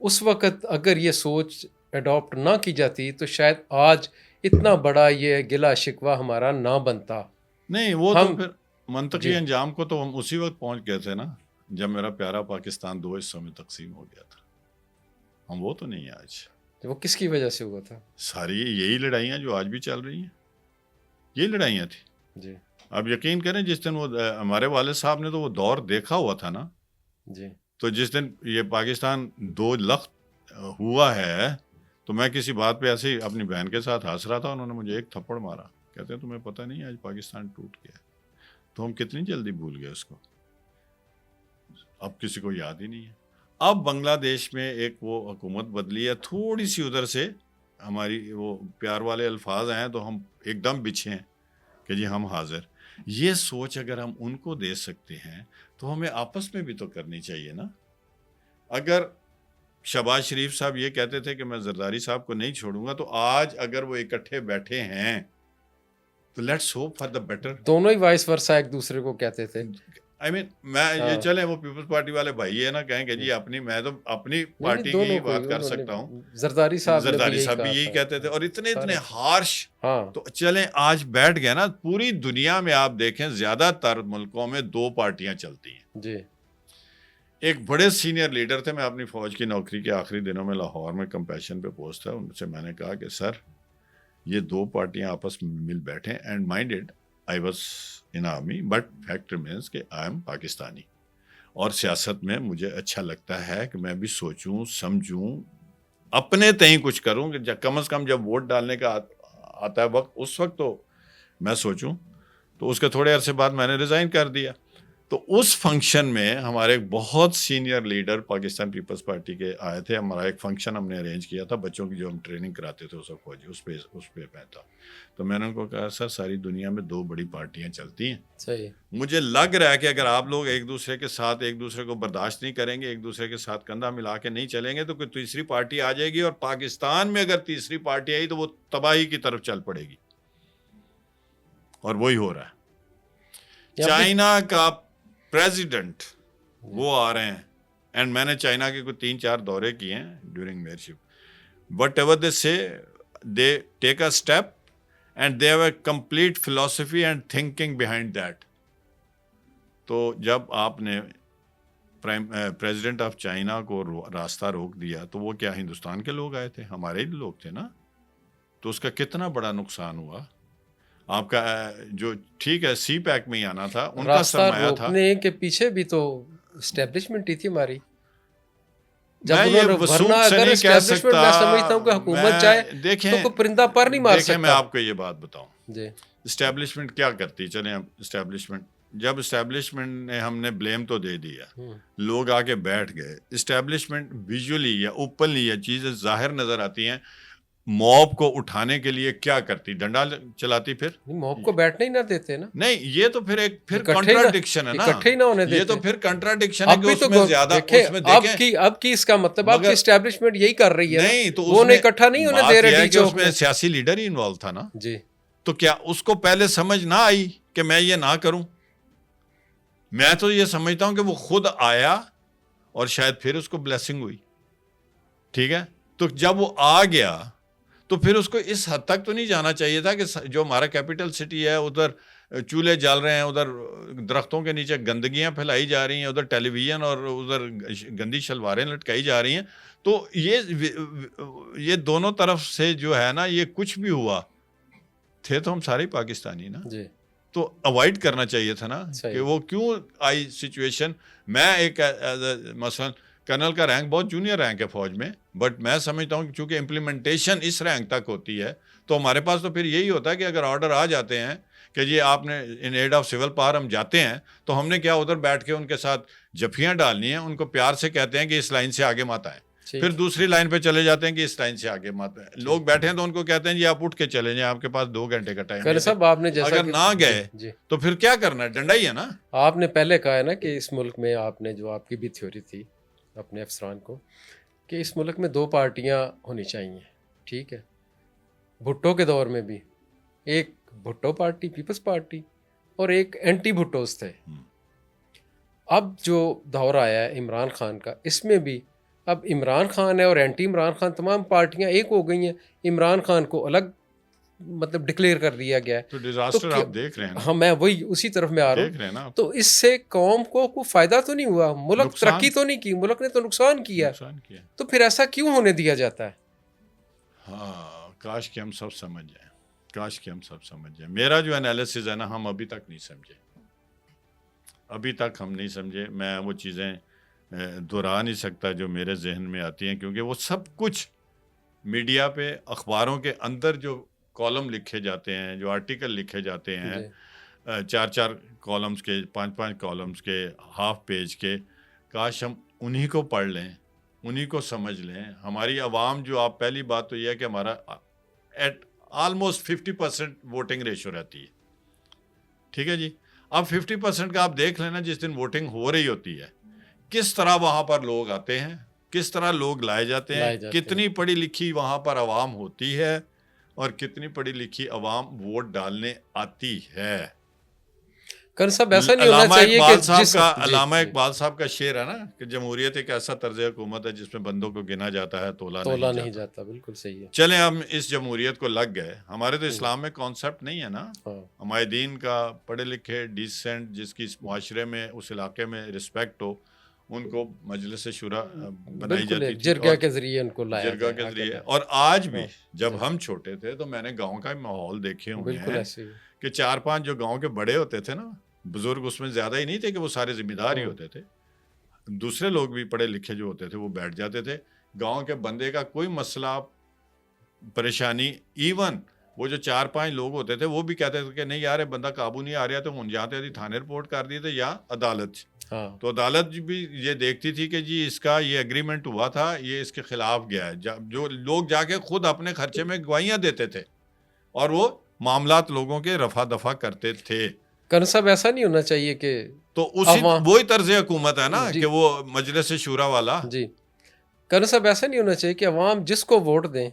اس وقت اگر یہ سوچ اڈاپٹ نہ کی جاتی تو شاید آج اتنا بڑا یہ گلا شکوہ ہمارا نہ بنتا. نہیں، وہ تو پھر منطقی انجام کو تو ہم اسی وقت پہنچ گئے تھے نا جب میرا پیارا پاکستان 2 حصوں میں تقسیم ہو گیا تھا. ہم وہ تو نہیں ہیں آج. وہ کس کی وجہ سے ہوا تھا؟ ساری یہی لڑائیاں جو آج بھی چل رہی ہیں، یہی لڑائیاں تھیں. جی آپ یقین کریں جس دن وہ ہمارے والد صاحب نے تو وہ دور دیکھا ہوا تھا نا. جی. تو جس دن یہ پاکستان 2 لخت ہوا ہے تو میں کسی بات پہ ایسے ہی اپنی بہن کے ساتھ ہنس رہا تھا، انہوں نے مجھے ایک تھپڑ مارا، کہتے ہیں تمہیں پتہ نہیں آج پاکستان ٹوٹ گیا. تو ہم کتنی جلدی بھول گئے اس کو، اب کسی کو یاد ہی نہیں ہے. اب بنگلہ دیش میں ایک وہ حکومت بدلی ہے، تھوڑی سی ادھر سے ہماری وہ پیار والے الفاظ ہیں تو ہم ایک دم بچھے ہیں کہ جی ہم حاضر. یہ سوچ اگر ہم ان کو دے سکتے ہیں تو ہمیں آپس میں بھی تو کرنی چاہیے نا. اگر شہباز شریف صاحب یہ کہتے تھے کہ میں زرداری صاحب کو نہیں چھوڑوں گا، تو آج اگر وہ اکٹھے بیٹھے ہیں تو let's hope for the better. دونوں ہی وائس ورسا ایک دوسرے کو کہتے تھے. میں یہ چلیں وہ پیپلز پارٹی والے بھائی ہے نا، کہیں کہ جی میں تو اپنی پارٹی کی بات کر سکتا ہوں. زرداری صاحب بھی یہی کہتے تھے، اور اتنے ہارش. تو چلیں آج بیٹھ گئے نا. پوری دنیا میں آپ دیکھیں زیادہ تر ملکوں میں 2 پارٹیاں چلتی ہیں. جی. ایک بڑے سینئر لیڈر تھے، میں اپنی فوج کی نوکری کے آخری دنوں میں لاہور میں کمپیشن پہ پوسٹ تھا، ان سے میں نے کہا کہ سر یہ 2 پارٹیاں آپس میں مل بیٹھیں. And minded I was in army, but fact remains کہ آئی ایم پاکستانی، اور سیاست میں مجھے اچھا لگتا ہے کہ میں بھی سوچوں سمجھوں اپنے تئیں کچھ کروں، کہ کم از کم جب ووٹ ڈالنے کا آتا ہے وقت، اس وقت تو میں سوچوں. تو اس کے تھوڑے عرصے بعد میں نے ریزائن کر دیا. تو اس فنکشن میں ہمارے ایک بہت سینئر لیڈر پاکستان پیپلز پارٹی کے آئے تھے. ہمارا ایک فنکشن ہم نے ارینج کیا تھا بچوں کی جو ہم ٹریننگ کراتے تھے اس وقت فوجی، اس پہ میں تھا. تو میں نے ان کو کہا سر ساری دنیا میں 2 بڑی پارٹیاں چلتی ہیں. صحیح. مجھے لگ رہا ہے کہ اگر آپ لوگ ایک دوسرے کے ساتھ ایک دوسرے کو برداشت نہیں کریں گے، ایک دوسرے کے ساتھ کندھا ملا کے نہیں چلیں گے، تو کوئی تیسری پارٹی آ جائے گی، اور پاکستان میں اگر تیسری پارٹی آئی تو وہ تباہی کی طرف چل پڑے گی. اور وہی ہو رہا ہے. چائنا کا پریزیڈنٹ وہ آ رہے ہیں، اینڈ میں نے چائنا کے کوئی 3-4 دورے کیے ہیں during mayorship. Whatever they say they take a step and they have a complete philosophy and thinking behind that. تو جب آپ نے پریزیڈنٹ آف چائنا کو راستہ روک دیا تو وہ کیا ہندوستان کے لوگ آئے تھے؟ ہمارے ہی لوگ تھے نا. تو اس کا کتنا بڑا نقصان ہوا. آپ کا جو ٹھیک ہے سی پیک میں ہی آنا تھا، ان کا سرمایہ تھا. روکنے کے پیچھے بھی تو اسٹیبلشمنٹ ہی تھی ہماری. میں یہ وسوخ سے نہیں کہہ سکتا. میں سمجھتا ہوں کہ حکومت چاہے تو کوئی پرندہ پر نہیں مار سکتا. میں آپ کو یہ بات بتاؤں جی. اسٹیبلشمنٹ کیا کرتی؟ چلیں اسٹیبلشمنٹ جب اسٹیبلشمنٹ نے ہم نے بلیم تو دے دیا, لوگ آ کے بیٹھ گئے, اسٹیبلشمنٹ ویژولی یا اوپنلی یا چیزیں ظاہر نظر آتی ہیں, موب کو اٹھانے کے لیے کیا کرتی, ڈنڈا چلاتی, پھر موب کو بیٹھنے ہی نہ دیتے نا. نہیں, یہ تو پھر ایک پھر اکٹھے ہی نہ- کنٹراڈکشن ہے نا, اکٹھے ہی نہ ہونے یہ دیتے. تو پھر کنٹراڈکشن ہے اب کہ بھی اس تو میں زیادہ دیکھیں اس میں دیکھیں اب کی اس کا مطلب اب کی مگر- اسٹیبلشمنٹ یہی کر رہی ہے نا. نہیں, تو وہ اس میں اکٹھا نہیں ہونے بات دے یہ رہے ہے ڈی کہ اس چوک میں میں. سیاسی لیڈر ہی انوالو تھا نا, جی تو کیا اس کو پہلے سمجھ نہ آئی کہ میں یہ نہ کروں؟ میں تو یہ سمجھتا ہوں کہ وہ خود آیا اور شاید پھر اس کو بلیسنگ ہوئی, ٹھیک ہے, تو جب وہ آ گیا تو پھر اس کو اس حد تک تو نہیں جانا چاہیے تھا کہ جو ہمارا کیپٹل سٹی ہے ادھر چولہے جل رہے ہیں, ادھر درختوں کے نیچے گندگیاں پھیلائی جا رہی ہیں, ادھر ٹیلی ویژن اور ادھر گندی شلواریں لٹکائی جا رہی ہیں, تو یہ دونوں طرف سے جو ہے نا, یہ کچھ بھی ہوا تھے تو ہم سارے پاکستانی نا, جی تو اوائڈ کرنا چاہیے تھا نا کہ وہ کیوں آئی سچویشن. میں ایک مثلا کرنل کا رینک بہت جونیئر رینک ہے فوج میں, بٹ میں سمجھتا ہوں کہ چونکہ امپلیمنٹیشن اس رینک تک ہوتی ہے تو ہمارے پاس تو پھر یہی ہوتا ہے کہ اگر آرڈر آ جاتے ہیں کہ جی آپ نے ان ایڈ آف سول پاور ہم جاتے ہیں, تو ہم نے کیا ادھر بیٹھ کے ان کے ساتھ جفیاں ڈالنی ہیں, ان کو پیار سے کہتے ہیں کہ اس لائن سے آگے مت آئیں, پھر دوسری لائن پہ چلے جاتے ہیں کہ اس لائن سے آگے مت آئیں. لوگ بیٹھے ہیں تو ان کو کہتے ہیں جی آپ اٹھ کے چلے جائیں, آپ کے پاس 2 گھنٹے کا ٹائم ہے, صاحب آپ نے جیسا اگر نہ گئے تو پھر کیا کرنا ہے, ڈنڈا ہی ہے نا. آپ نے پہلے کہا ہے نا کہ اس ملک میں آپ نے جو آپ کی بھی تھیوری تھی اپنے افسران کو کہ اس ملک میں 2 پارٹیاں ہونی چاہیے, ٹھیک ہے. بھٹو کے دور میں بھی ایک بھٹو پارٹی, پیپلز پارٹی, اور ایک اینٹی بھٹوز تھے. اب جو دور آیا ہے عمران خان کا, اس میں بھی اب عمران خان ہے اور اینٹی عمران خان, تمام پارٹیاں ایک ہو گئی ہیں. عمران خان کو الگ مطلب ڈکلیئر کر دیا گیا ہے. تو ڈیزاسٹر آپ دیکھ رہے ہیں نا. ہاں, میں وہی اسی طرف میں آ رہا دیکھ رہے ہیں نا. تو اس سے قوم کو کوئی فائدہ تو نہیں ہوا, ملک ترقی تو نہیں کی, ملک نے تو نقصان کیا. تو پھر ایسا کیوں ہونے دیا جاتا ہے؟ ہاں, کاش کہ ہم سب سمجھ جائیں, کاش کہ ہم سب سمجھ جائیں. میرا جو انالیسز ہے نا, ہم ابھی تک نہیں سمجھے, ابھی تک ہم نہیں سمجھے. میں وہ چیزیں دہرا نہیں سکتا جو میرے ذہن میں آتی ہیں, کیونکہ وہ سب کچھ میڈیا پہ, اخباروں کے اندر جو کالم لکھے جاتے ہیں, جو آرٹیکل لکھے جاتے ہیں, 4 کالمز کے, 5 کالمز کے, ہاف پیج کے, کاش ہم انہی کو پڑھ لیں, انہی کو سمجھ لیں. ہماری عوام جو, آپ پہلی بات تو یہ ہے کہ ہمارا ایٹ آلموسٹ 50% ووٹنگ ریشو رہتی ہے, ٹھیک ہے جی. اب 50% کا آپ دیکھ لینا, جس دن ووٹنگ ہو رہی ہوتی ہے کس طرح وہاں پر لوگ آتے ہیں, کس طرح لوگ لائے جاتے ہیں, کتنی پڑھی لکھی وہاں پر عوام ہوتی ہے اور کتنی پڑھی لکھی عوام ووٹ ڈالنے آتی ہے. ایسا نہیں ہونا چاہیے کہ علامہ اقبال صاحب کا شعر ہے نا کہ جمہوریت ایک ایسا طرز حکومت ہے جس میں بندوں کو گنا جاتا ہے, تولا نہیں جاتا. بالکل صحیح ہے. چلیں ہم اس جمہوریت کو لگ گئے. ہمارے تو اسلام میں کانسیپٹ نہیں ہے نا, ہمارے دین کا, پڑھے لکھے ڈیسنٹ, جس کی اس معاشرے میں, اس علاقے میں رسپیکٹ ہو, ان کو مجلس شورا بنائی جاتی تھی, جرگہ کے ذریعے ان کو لایا, جرگہ کے ذریعے. اور آج بھی جب ہم چھوٹے تھے تو میں نے گاؤں کا ماحول دیکھے ہوئے ہیں کہ 4-5 جو گاؤں کے بڑے ہوتے تھے نا, بزرگ اس میں زیادہ ہی نہیں تھے کہ وہ سارے ذمہ دار ہی ہوتے تھے, دوسرے لوگ بھی پڑھے لکھے جو ہوتے تھے وہ بیٹھ جاتے تھے. گاؤں کے بندے کا کوئی مسئلہ, پریشانی, ایون وہ جو 4-5 لوگ ہوتے تھے وہ بھی کہتے تھے کہ نہیں یار بندہ قابو نہیں آ رہا, تو ہم جاتے تھے تھانے رپورٹ کر دیے تھے یا عدالت. تو عدالت بھی یہ دیکھتی تھی کہ جی اس کا یہ اگریمنٹ ہوا تھا, یہ اس کے خلاف گیا ہے. جو لوگ جا کے خود اپنے خرچے میں گواہیاں دیتے تھے اور وہ معاملات لوگوں کے رفع دفع کرتے تھے. کرن صاحب ایسا نہیں ہونا چاہیے کہ تو وہی طرز حکومت ہے نا کہ وہ مجلس شورا والا. جی کرن صاحب ایسا نہیں ہونا چاہیے کہ عوام جس کو ووٹ دیں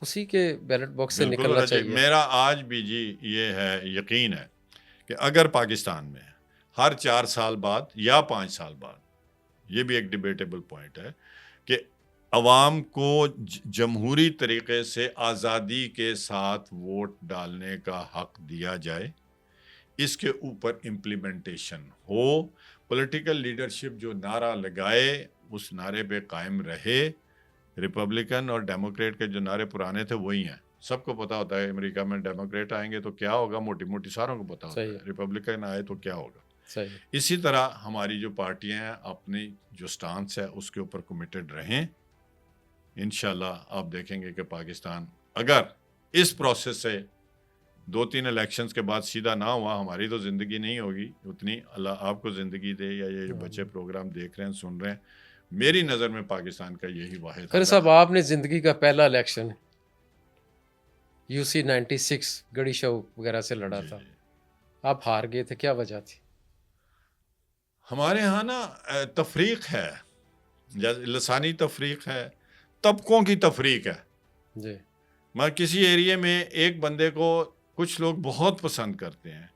اسی کے بیلٹ باکس سے نکلنا چاہیے. میرا آج بھی جی یہ ہے, یقین ہے کہ اگر پاکستان میں ہر 4 سال بعد یا 5 سال بعد, یہ بھی ایک ڈیبیٹیبل پوائنٹ ہے, کہ عوام کو جمہوری طریقے سے آزادی کے ساتھ ووٹ ڈالنے کا حق دیا جائے, اس کے اوپر امپلیمنٹیشن ہو, پولیٹیکل لیڈرشپ جو نعرہ لگائے اس نعرے پہ قائم رہے. ریپبلکن اور ڈیموکریٹ کے جو نعرے پرانے تھے وہی ہیں, سب کو پتا ہوتا ہے امریکہ میں ڈیموکریٹ آئیں گے تو کیا ہوگا, موٹی موٹی ساروں کو پتا ہوتا ہے, ریپبلکن آئے تو کیا ہوگا. اسی طرح ہماری جو پارٹیاں ہیں اپنی جو سٹانس ہے اس کے اوپر کمیٹڈ رہیں. انشاءاللہ آپ دیکھیں گے کہ پاکستان اگر اس پروسیس سے 2-3 الیکشنز کے بعد سیدھا نہ ہوا, ہماری تو زندگی نہیں ہوگی اتنی, اللہ آپ کو زندگی دے, یا یہ جو بچے پروگرام دیکھ رہے ہیں سن رہے ہیں, میری نظر میں پاکستان کا یہی واحد خیر صاحب, آپ نے زندگی کا پہلا الیکشن UC 96 گڑی شو وغیرہ سے لڑا تھا, آپ ہار گئے تھے, کیا وجہ تھی؟ ہمارے ہاں نا تفریق ہے, لسانی تفریق ہے, طبقوں کی تفریق ہے. جی, میں کسی ایریے میں ایک بندے کو کچھ لوگ بہت پسند کرتے ہیں,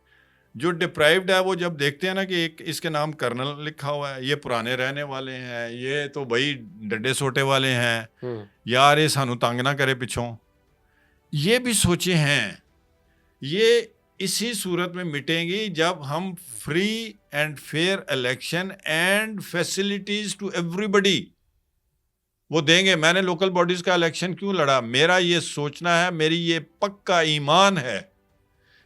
جو ڈپرائیوڈ ہے وہ جب دیکھتے ہیں نا کہ ایک اس کے نام کرنل لکھا ہوا ہے, یہ پرانے رہنے والے ہیں, یہ تو بھائی ڈڈے سوٹے والے ہیں, یار یہ سانو تنگ نہ کرے پچھوں, یہ بھی سوچے ہیں. یہ اسی صورت میں مٹیں گی جب ہم free and fair election and facilities to everybody وہ دیں گے. میں نے لوکل باڈیز کا الیکشن کیوں لڑا, میرا یہ سوچنا ہے, میری یہ پکا ایمان ہے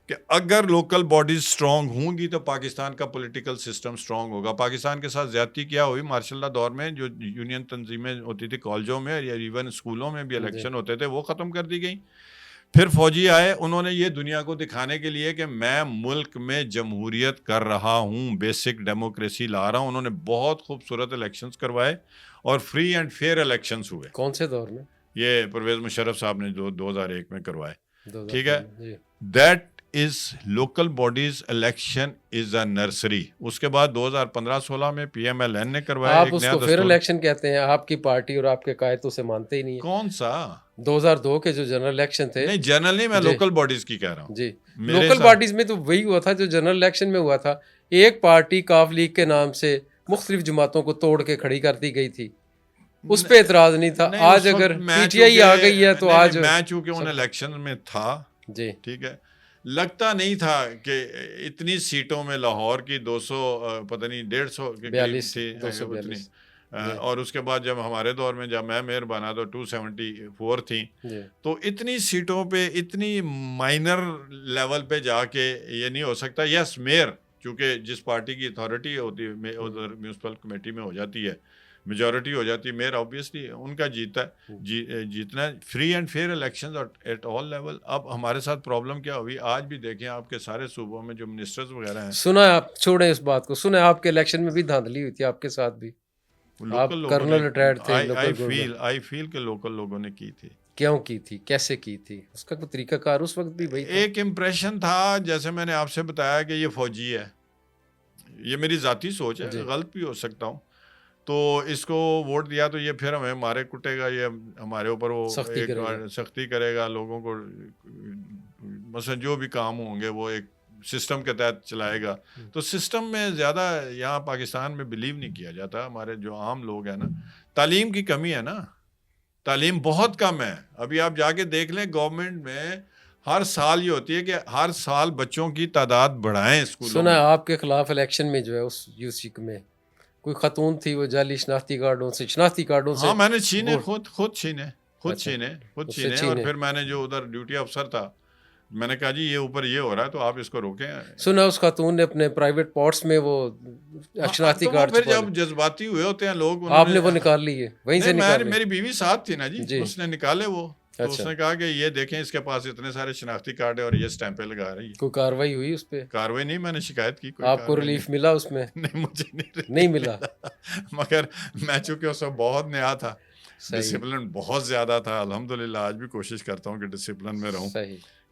کہ اگر لوکل باڈیز سٹرونگ ہوں گی تو پاکستان کا پولیٹیکل سسٹم سٹرونگ ہوگا. پاکستان کے ساتھ زیادتی کیا ہوئی مارشل لا دور میں, جو یونین تنظیمیں ہوتی تھی کالجوں میں یا ایون اسکولوں میں بھی الیکشن ہوتے تھے, وہ ختم کر دی گئیں. پھر فوجی آئے, انہوں نے یہ دنیا کو دکھانے کے لیے کہ میں ملک میں جمہوریت کر رہا ہوں, بیسک ڈیموکریسی لا رہا ہوں. انہوں نے بہت خوبصورت الیکشنز کروائے اور فری اینڈ فیئر الیکشنز ہوئے. کون سے دور میں؟ یہ پرویز مشرف صاحب نے جو 2001 میں کروائے. ٹھیک ہے, جی. That is local bodies election is a nursery. اس کے بعد 2015-16 میں PMLN نے کروایا. آپ اس کو فیئر الیکشن کہتے ہیں, آپ کی پارٹی اور آپ کے قائد تو اسے مانتے ہی نہیں ہیں. کون سا 2002 کے جو جنرل الیکشن تھے؟ نہیں جنرل نہیں, میں لوکل باڈیز کی کہہ رہا ہوں. جی, لوکل باڈیز میں تو وہی ہوا تھا جو جنرل الیکشن میں ہوا تھا. ایک پارٹی کاف لیگ کے نام سے مختلف جماعتوں کو توڑ کے کھڑی کر دی گئی تھی, اس پہ اعتراض نہیں تھا. آج اگر PTI آ گئی ہے تو آج میں چونکہ ان الیکشن میں تھا, جی ٹھیک ہے, لگتا نہیں تھا کہ اتنی سیٹوں میں لاہور کی 200 پتہ نہیں 150 کے قریب تھی, 242. اور اس کے بعد جب ہمارے دور میں جب میں میئر بنا تو 274 تھیں. تو اتنی سیٹوں پہ اتنی مائنر لیول پہ جا کے یہ نہیں ہو سکتا. یس, میئر چونکہ جس پارٹی کی اتھارٹی ہوتی ہے ادھر میونسپل کمیٹی میں ہو جاتی ہے, میجورٹی ہو جاتی ہے, میئر آبویسلی ان کا جیتا ہے, جیتنا ہے. Free and fair elections at all level. اب ہمارے ساتھ پرابلم کیا ہوئی, آج بھی دیکھیں آپ کے سارے صوبوں میں جو منسٹرز وغیرہ ہیں. سنا, آپ چھوڑیں اس بات کو, سنا آپ کے الیکشن میں بھی دھاندلی ہوئی تھی آپ کے ساتھ بھی, آپ کرنل ریٹائرڈ تھے. آئی فیل کہ لوکل لوگوں نے کی تھی. کیوں کی تھی, کیسے کی تھی, اس کا کوئی طریقہ کار اس وقت بھی وہی تھا؟ ایک امپریشن تھا, جیسے میں نے آپ سے بتایا کہ یہ فوجی ہے, یہ میری ذاتی سوچ ہے, غلط بھی ہو سکتا ہوں, تو اس کو ووٹ دیا تو یہ پھر ہمیں مارے کٹے گا, یہ ہمارے اوپر وہ سختی کرے گا, لوگوں کو مثلا جو بھی کام ہوں گے وہ ایک سسٹم کے تحت چلائے گا. تو سسٹم میں زیادہ یہاں پاکستان میں بلیو نہیں کیا جاتا. ہمارے جو عام لوگ ہیں نا, تعلیم کی کمی ہے نا, تعلیم بہت کم ہے. ابھی آپ جا کے دیکھ لیں گورنمنٹ میں ہر سال یہ ہوتی ہے کہ ہر سال بچوں کی تعداد بڑھائیں اسکولوں میں. سنا آپ کے خلاف الیکشن میں جو ہے اس UC میں کوئی خاتون تھی, وہ جعلی شناختی کارڈوں سے ہاں میں نے چھینے, خود چھینے. اور پھر میں نے جو ادھر ڈیوٹی افسر تھا, میں نے کہا جی یہ اوپر یہ ہو رہا ہے تو آپ اس کو روکیں. سنا اس خاتون نے اپنے پرائیویٹ پارٹس میں وہ شناختی کارڈ, پھر جب جذباتی ہوئے ہوتے ہیں لوگ, آپ نے وہ نکال لیے وہیں سے نکال لی؟ میری بیوی ساتھ تھی نا جی, اس نے نکالے وہ. تو اس نے کہا کہ یہ دیکھیں اس کے پاس اتنے سارے شناختی کارڈ ہے اور یہ اسٹیمپیں لگا رہی ہے. کوئی کاروائی ہوئی اس پہ؟ کاروائی نہیں, میں نے شکایت کی. آپ کو ریلیف ملا اس میں؟ نہیں, مجھے نہیں ملا. مگر میں چونکہ اس وقت بہت نیا تھا, ڈسپلن بہت زیادہ تھا. الحمدللہ آج بھی کوشش کرتا ہوں کہ ڈسپلن میں رہوں,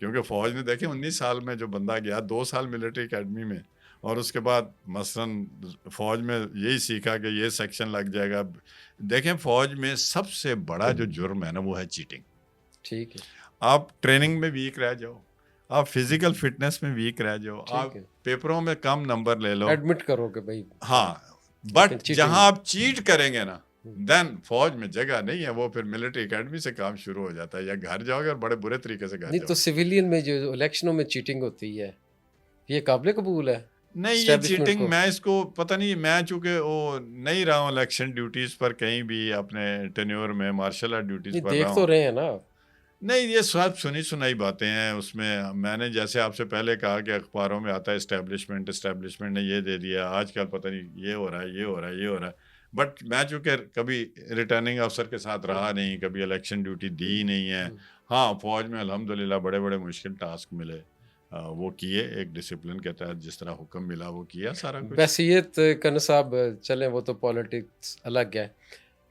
کیونکہ فوج نے دیکھیں 19 سال میں جو بندہ گیا, 2 سال ملٹری اکیڈمی میں, اور اس کے بعد مثلاً فوج میں یہی سیکھا کہ یہ سیکشن لگ جائے گا. دیکھیں فوج میں سب سے بڑا جو جرم ہے نا وہ ہے چیٹنگ. ٹھیک ہے, آپ ٹریننگ میں ویک رہ جاؤ, آپ فزیکل فٹنس میں ویک رہ جاؤ, آپ پیپروں میں کم نمبر لے لو, ایڈمٹ کرو کہ بھائی ہاں, بٹ جہاں آپ چیٹ کریں گے نا دین فوج میں جگہ نہیں ہے. وہ پھر ملٹری اکیڈمی سے کام شروع ہو جاتا ہے, یا گھر جاؤ گے اور بڑے برے طریقے سے گھر نہیں. تو سویلین میں جو الیکشنوں میں چیٹنگ ہوتی ہے یہ قابل قبول ہے؟ نہیں, یہ چیٹنگ میں اس کو پتہ نہیں, میں چونکہ وہ نہیں رہا ہوں الیکشن ڈیوٹیز پر کہیں بھی اپنے ٹینیور میں, مارشل آرٹ ڈیوٹیز پر دیکھ تو رہے ہیں نا. نہیں, یہ سب سنی سنائی باتیں ہیں. اس میں نے جیسے آپ سے پہلے کہا کہ اخباروں میں آتا ہے اسٹیبلشمنٹ نے یہ دے دیا, آج کل پتہ نہیں یہ ہو رہا ہے, یہ ہو رہا ہے, یہ ہو رہا ہے. بٹ میں چونکہ کبھی ریٹرننگ افسر کے ساتھ رہا نہیں, کبھی الیکشن ڈیوٹی دی نہیں ہے. ہاں, فوج میں الحمدللہ بڑے بڑے مشکل ٹاسک ملے, وہ کیے ایک ڈسپلن کے تحت، جس طرح حکم ملا وہ کیا سارا کچھ. بحثیت کنر صاحب چلیں وہ تو پالیٹکس الگ ہے،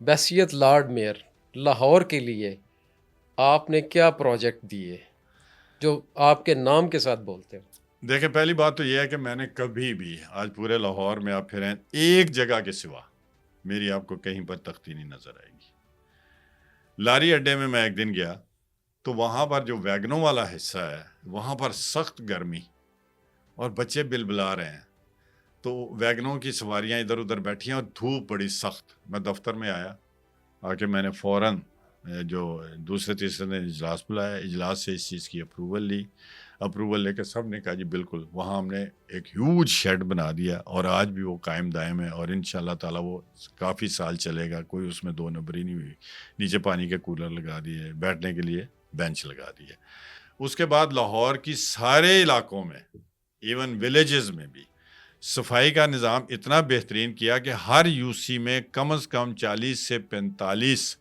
بحثیت لارڈ میئر لاہور کے لیے آپ نے کیا پروجیکٹ دیے جو آپ کے نام کے ساتھ بولتے ہو؟ دیکھیں پہلی بات تو یہ ہے کہ میں نے کبھی بھی، آج پورے لاہور میں آپ پھریں ایک جگہ کے سوا میری آپ کو کہیں پر تختی نہیں نظر آئے گی. لاری اڈے میں ایک دن گیا تو وہاں پر جو ویگنوں والا حصہ ہے وہاں پر سخت گرمی اور بچے بلبلا رہے ہیں، تو ویگنوں کی سواریاں ادھر ادھر بیٹھی ہیں اور دھوپ بڑی سخت. میں دفتر میں آیا، آ کے میں نے فوراً جو دوسرے تیسرے نے اجلاس بلایا، اجلاس سے اس چیز کی اپروول لی. اپروول لے کے سب نے کہا جی بالکل. وہاں ہم نے ایک ہیوج شیڈ بنا دیا اور آج بھی وہ قائم دائم ہے اور انشاءاللہ تعالیٰ وہ کافی سال چلے گا. کوئی اس میں دو نمبری نہیں ہوئی. نیچے پانی کے کولر لگا دیے، بیٹھنے کے لیے بینچ لگا دیے. اس کے بعد لاہور کی سارے علاقوں میں ایون ولیجز میں بھی صفائی کا نظام اتنا بہترین کیا کہ ہر یو سی میں کم از کم 40 سے 45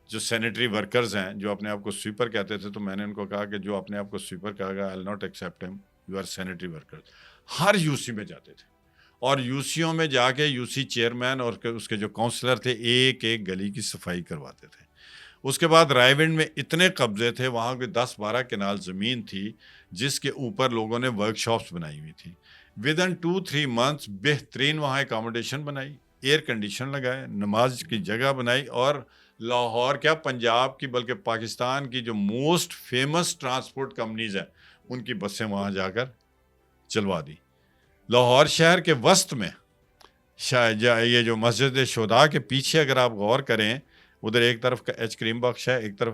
جو سینیٹری ورکرز ہیں، جو اپنے آپ کو سویپر کہتے تھے، تو میں نے ان کو کہا کہ جو اپنے آپ کو سویپر کہا گا I'll not accept him, you are sanitary workers. ہر یو سی میں جاتے تھے اور یو سیوں میں جا کے یو سی چیئرمین اور اس کے جو کونسلر تھے ایک ایک گلی کی صفائی کرواتے تھے. اس کے بعد رائے ونڈ میں اتنے قبضے تھے، وہاں کوئی 10-12 کنال زمین تھی جس کے اوپر لوگوں نے ورک شاپس بنائی ہوئی تھی. ود ان 2-3 months بہترین وہاں اکاموڈیشن بنائی، ایئر کنڈیشن لگائے، نماز کی جگہ بنائی، اور لاہور کیا پنجاب کی بلکہ پاکستان کی جو موسٹ فیمس ٹرانسپورٹ کمپنیز ہیں ان کی بسیں وہاں جا کر چلوا دی. لاہور شہر کے وسط میں یہ جو مسجد شہداء کے پیچھے اگر آپ غور کریں، ادھر ایک طرف کا ایچ کریم بخش ہے، ایک طرف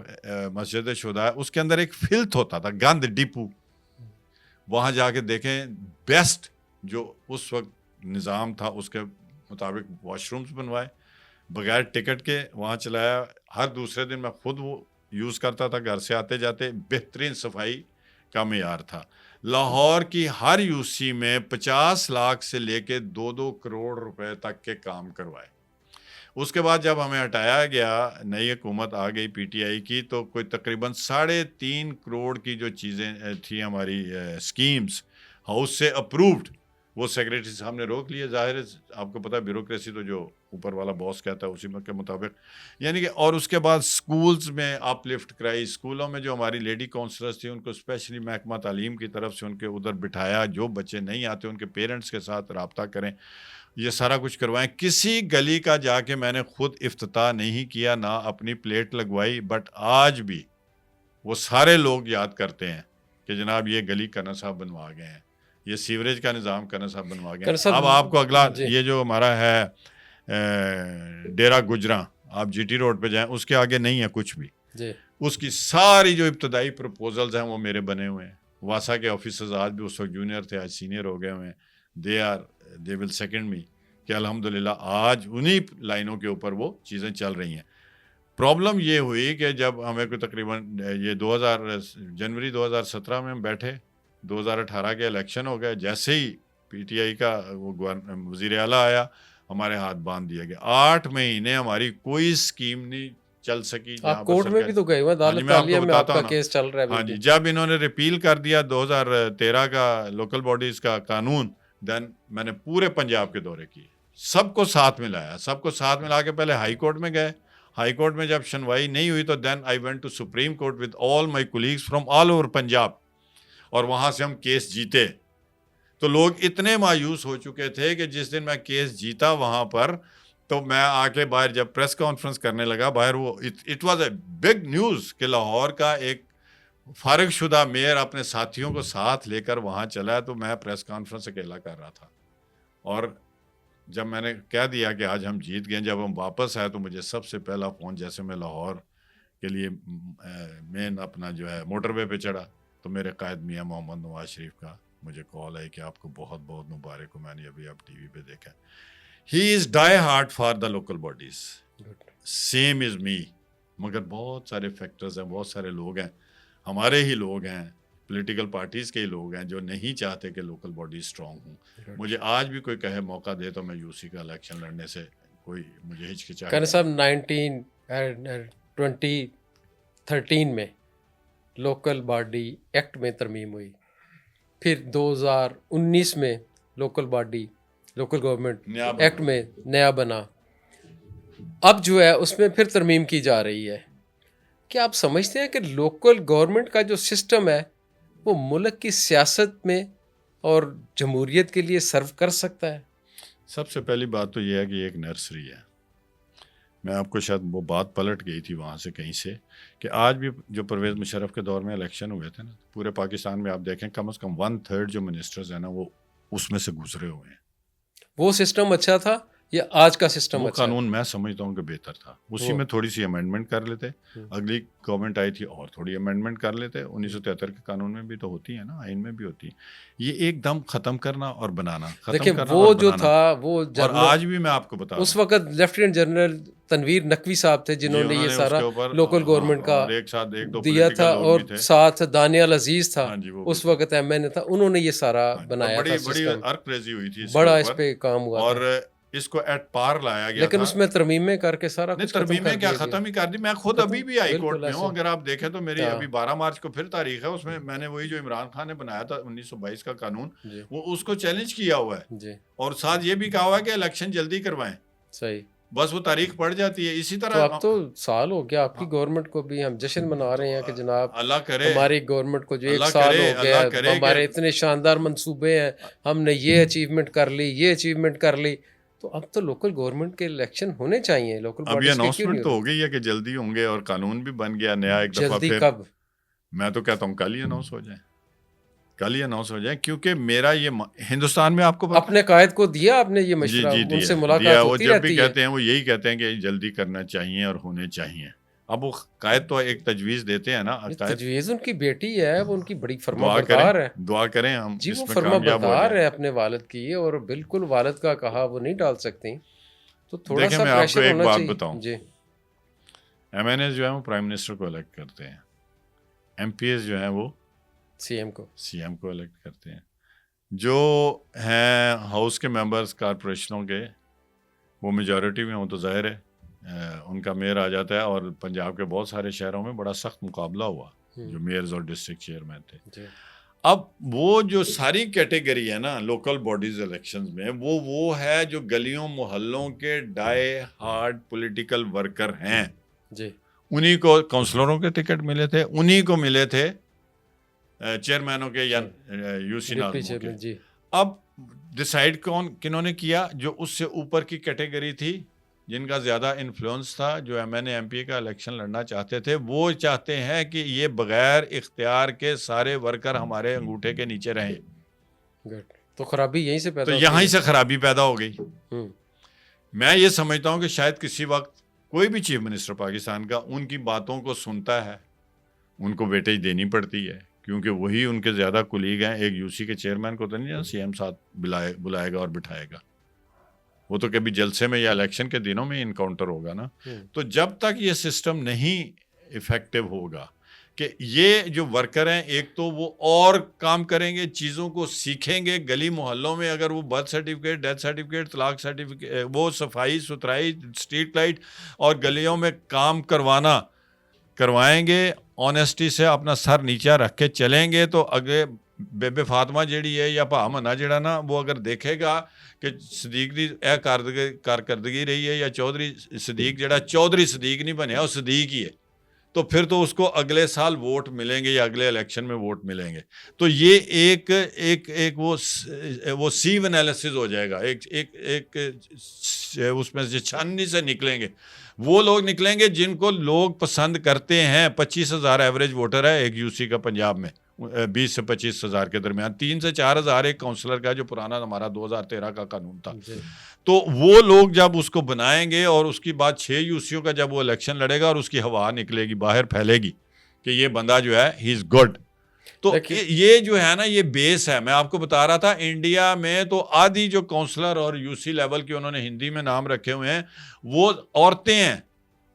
مسجد شہداء ہے، اس کے اندر ایک فلتھ ہوتا تھا، گند ڈپو. وہاں جا کے دیکھیں بیسٹ جو اس وقت نظام تھا اس کے مطابق واش رومز بنوائے، بغیر ٹکٹ کے وہاں چلایا. ہر دوسرے دن میں خود وہ یوز کرتا تھا، گھر سے آتے جاتے. بہترین صفائی کا معیار تھا. لاہور کی ہر یو سی میں 50 لاکھ سے لے کے 2-2 کروڑ روپے تک کے کام کروائے. اس کے بعد جب ہمیں ہٹایا گیا، نئی حکومت آ گئی پی ٹی آئی کی، تو کوئی تقریباً 3.5 کروڑ کی جو چیزیں تھیں ہماری اسکیمز ہاؤس سے اپرووڈ، وہ سیکریٹری صاحب نے روک لیے. ظاہر ہے آپ کو پتہ ہے بیوروکریسی تو جو اوپر والا باس کہتا ہے اسی کے مطابق، یعنی کہ. اور اس کے بعد سکولز میں اپ لفٹ کرائی. اسکولوں میں جو ہماری لیڈی کاؤنسلرز تھیں ان کو اسپیشلی محکمہ تعلیم کی طرف سے ان کے ادھر بٹھایا، جو بچے نہیں آتے ان کے پیرنٹس کے ساتھ رابطہ کریں، یہ سارا کچھ کروائیں. کسی گلی کا جا کے میں نے خود افتتاح نہیں کیا، نہ اپنی پلیٹ لگوائی، بٹ آج بھی وہ سارے لوگ یاد کرتے ہیں کہ جناب یہ گلی کنر صاحب بنوا گئے ہیں، یہ سیوریج کا نظام کنر صاحب بنوا گئے ہیں. اب آپ کو اگلا یہ جو ہمارا ہے ڈیرا گجراں، آپ جی ٹی روڈ پہ جائیں، اس کے آگے نہیں ہے کچھ بھی. اس کی ساری جو ابتدائی پروپوزلز ہیں وہ میرے بنے ہوئے ہیں. واسا کے آفیسرز آج بھی اس وقت جونیئر تھے، آج سینئر ہو گئے ہوئے ہیں. دے ول سیکنڈ می کہ الحمدللہ آج انہی لائنوں کے اوپر وہ چیزیں چل رہی ہیں. پرابلم یہ ہوئی کہ جب ہمیں کوئی تقریباً یہ جنوری 2017 میں ہم بیٹھے، 2018 کے الیکشن ہو گئے. جیسے ہی پی ٹی آئی کا وہ وزیر اعلیٰ آیا، ہمارے ہاتھ باندھ دیا گیا. 8 مہینے ہماری کوئی اسکیم نہیں چل سکی. آپ کورٹ میں بھی تو گئے ہوئے، عدالت عالیہ میں آپ کا کیس چل رہا ہے. ہاں جی، جب انہوں نے ریپیل کر دیا 2013 کا لوکل باڈیز کا قانون، دین میں نے پورے پنجاب کے دورے کیے، سب کو ساتھ ملایا. سب کو ساتھ ملا کے پہلے ہائی کورٹ میں گئے. ہائی کورٹ میں جب سنوائی نہیں ہوئی تو then I went to supreme court with all my colleagues from all over Punjab, اور وہاں سے ہم کیس جیتے. تو لوگ اتنے مایوس ہو چکے تھے کہ جس دن میں کیس جیتا وہاں پر، تو میں آ کے باہر جب پریس کانفرنس کرنے لگا باہر، وہ it was a big news کہ لاہور کا ایک فارغ شدہ میئر اپنے ساتھیوں کو ساتھ لے کر وہاں چلا ہے. تو میں پریس کانفرنس اکیلا کر رہا تھا. اور جب میں نے کہہ دیا کہ آج ہم جیت گئے، جب ہم واپس آئے تو مجھے سب سے پہلا فون، جیسے میں لاہور کے لیے مین اپنا جو ہے موٹر وے پہ چڑھا، تو میرے قائد میاں محمد نواز شریف کا مجھے کال آئی کہ آپ کو بہت بہت مبارک ہو. میں نے ابھی آپ ٹی وی پہ دیکھا. He is die hard for the local bodies, same as me. مگر بہت سارے فیکٹرز ہیں، بہت سارے لوگ ہیں، ہمارے ہی لوگ ہیں، پولیٹیکل پارٹیز کے ہی لوگ ہیں جو نہیں چاہتے کہ لوکل باڈی اسٹرانگ ہوں. مجھے آج بھی کوئی کہے موقع دے تو میں یو سی کا الیکشن لڑنے سے کوئی مجھے ہچکچاہٹ. کنر صاحب 2013 میں لوکل باڈی ایکٹ میں ترمیم ہوئی. پھر 2019 میں لوکل باڈی لوکل گورنمنٹ نیا ایکٹ میں نیا بنا. اب جو ہے اس میں پھر ترمیم کی جا رہی ہے. کیا آپ سمجھتے ہیں کہ لوکل گورنمنٹ کا جو سسٹم ہے وہ ملک کی سیاست میں اور جمہوریت کے لیے سرو کر سکتا ہے؟ سب سے پہلی بات تو یہ ہے کہ یہ ایک نرسری ہے. میں آپ کو شاید وہ بات پلٹ گئی تھی وہاں سے کہیں سے کہ آج بھی جو پرویز مشرف کے دور میں الیکشن ہوئے تھے نا, پورے پاکستان میں آپ دیکھیں کم از کم 1/3 جو منسٹرز ہیں نا وہ اس میں سے گزرے ہوئے ہیں. وہ سسٹم اچھا تھا یا آج کا سسٹم وہ اچھا ہے؟ قانون میں سمجھتا ہوں کہ بہتر تھا. اسی میں تھوڑی سی امینڈمنٹ کر لیتے, اگلی گورنمنٹ آئی تھی اور تھوڑی امینڈمنٹ کر لیتے. 1973 کے قانون میں بھی تو ہوتی ہے نا, آئین میں بھی ہوتی ہے. یہ ایک دم ختم کرنا اور بنانا, ختم دیکھیں کرنا وہ اور جو بنانا. تھا وہ اور جنرل آج بھی میں آپ کو بتا اس وقت لیفٹیننٹ جنرل تنویر نقوی صاحب تھے جنہوں نے یہ سارا لوکل گورنمنٹ کا ایک ساتھ ایک دو دیا تھا, اور ساتھ دانیال عزیز تھا اس اس وقت ایم این اے تھا, انہوں نے یہ سارا بنایا تھا بڑی سسٹم, ارک ریزی ہوئی تھی بڑا اس پہ کام ہوا اور تھا. اس کو ایٹ پار لایا گیا لیکن تھا. اس میں ترمیمیں کر کے سارا نہیں کچھ ختم ترمیمیں کر کیا دیا گیا. ختم ہی کر دی. میں خود ابھی بھی ہائی کورٹ میں ہوں, اگر آپ دیکھیں تو میری ابھی 12 مارچ کو پھر تاریخ ہے, اس میں میں نے وہی جو عمران خان نے بنایا تھا 1922 کا قانون, وہ اس کو چیلنج کیا ہوا ہے اور ساتھ یہ بھی کہا ہوا ہے کہ الیکشن جلدی کروائیں. صحیح, بس وہ تاریخ پڑ جاتی ہے. اسی تو طرح اب تو سال ہو گیا آپ کی گورنمنٹ کو بھی, ہم جشن منا رہے ہیں کہ جناب اللہ کرے ہماری گورنمنٹ کو جو ایک اللہ سال کرے ہو گیا, اللہ کرے ہمارے اتنے شاندار منصوبے ہیں, ہم نے یہ اچیومنٹ کر لی, یہ اچیومنٹ کر لی, تو اب تو لوکل گورنمنٹ کے الیکشن ہونے چاہیے. لوکل اب یہ باڈیز کے کیوں اناؤنسمنٹ نہیں تو ہو ہو گئی ہے کہ جلدی ہوں گے اور قانون بھی بن گیا نیا ایک رہے؟ دفعہ. جلدی پھر کب؟ میں تو کہتا ہوں کل ہی اناؤنس ہو جائیں, کل ہی اناؤنس ہو جائیں, کیونکہ میرا یہ ہندوستان میں آپ کو اپنے قائد کو دیا آپ نے یہ جی مشورہ, جی ان سے دیا ملاقات وہ ہوتی جب بھی رہتی ہے. کہتے ہیں وہ یہی کہتے ہیں کہ جلدی کرنا چاہیے اور ہونے چاہیے. اب وہ قائد تو ایک تجویز دیتے ہیں نا, تجویز ان کی بیٹی ہے, وہ ان کی بڑی فرما دعا بردار ہے. دعا کریں ہم جی وہ اس میں فرما کامیاب ہو بردار جائیں. ہے اپنے والد کی, اور بالکل والد کا کہا وہ نہیں ڈال سکتی. تو تھوڑا دیکھیں سا میں آپ کو پریشر ایک ہونا بات چاہیے. بتاؤں, جی ایم این ایز جو ہیں وہ پرائم منسٹر کو الیکٹ کرتے ہیں, ایم پی ایز جو ہیں وہ سی ایم کو الیکٹ کرتے ہیں. جو ہیں ہاؤس کے ممبرز کارپوریشنوں کے وہ میجورٹی میں ہوں تو ظاہر ہے ان کا میئر آ جاتا ہے, اور پنجاب کے بہت سارے شہروں میں بڑا سخت مقابلہ ہوا جو میئرز اور ڈسٹرکٹ چیئرمین تھے. اب وہ جو ساری کیٹیگری ہے نا لوکل باڈیز الیکشنز میں, وہ ہے جو گلیوں محلوں کے ڈائی ہارڈ پولیٹیکل ورکر ہیں. جی انہی کو کونسلروں کے ٹکٹ ملے تھے, انہی کو ملے تھے چیئرمینوں کے یا یو سی ناظموں کے. جی اب ڈیسائیڈ کنہوں نے کیا؟ جو اس سے اوپر کی کیٹیگری تھی, جن کا زیادہ انفلوئنس تھا, جو M N A M P کا الیکشن لڑنا چاہتے تھے, وہ چاہتے ہیں کہ یہ بغیر اختیار کے سارے ورکر ہمارے انگوٹھے کے نیچے رہیں. گڈ, تو خرابی یہیں سے پیدا تو ہوتی یہاں ہے. سے خرابی پیدا ہو گئی. میں یہ سمجھتا ہوں کہ شاید کسی وقت کوئی بھی چیف منسٹر پاکستان کا ان کی باتوں کو سنتا ہے, ان کو ویٹیج دینی پڑتی ہے, کیونکہ وہی ان کے زیادہ کلیگ ہیں. ایک یو سی کے چیئرمین کو تو نہیں سی ایم ساتھ بلائے گا اور بٹھائے گا, وہ تو کبھی جلسے میں یا الیکشن کے دنوں میں انکاؤنٹر ہوگا نا. تو جب تک یہ سسٹم نہیں افیکٹو ہوگا کہ یہ جو ورکر ہیں, ایک تو وہ اور کام کریں گے, چیزوں کو سیکھیں گے, گلی محلوں میں اگر وہ برتھ سرٹیفکیٹ, ڈیتھ سرٹیفکیٹ, طلاق سرٹیفکیٹ, وہ صفائی ستھرائی, اسٹریٹ لائٹ اور گلیوں میں کام کروائیں گے, آنیسٹی سے اپنا سر نیچا رکھ کے چلیں گے, تو اگلے بے فاطمہ جیڑی ہے یا بھا منا جڑا نا, وہ اگر دیکھے گا کہ صدیق دی کارکردگی رہی ہے, یا چودھری صدیق جڑا چودھری صدیق نہیں بنیا, وہ صدیق ہی ہے, تو پھر تو اس کو اگلے سال ووٹ ملیں گے یا اگلے الیکشن میں ووٹ ملیں گے. تو یہ ایک وہ سیو انالیسز ہو جائے گا, ایک اس میں سے چھاننی سے نکلیں گے. وہ لوگ نکلیں گے جن کو لوگ پسند کرتے ہیں. 25,000 ایوریج ووٹر ہے ایک یو سی کا پنجاب میں, 20 سے 25,000 کے درمیان. 3 سے 4,000 ایک کونسلر کا, جو پرانا ہمارا 2013 کا قانون تھا. تو وہ لوگ جب اس کو بنائیں گے, اور اس کی بعد 6 یو سیوں کا جب وہ الیکشن لڑے گا, اور اس کی ہوا نکلے گی, باہر پھیلے گی کہ یہ بندہ جو ہے ہی از گڈ. تو یہ جو ہے نا, یہ بیس ہے. میں آپ کو بتا رہا تھا, انڈیا میں تو آدھی جو کونسلر اور یو سی لیول کے انہوں نے ہندی میں نام رکھے ہوئے ہیں, وہ عورتیں ہیں.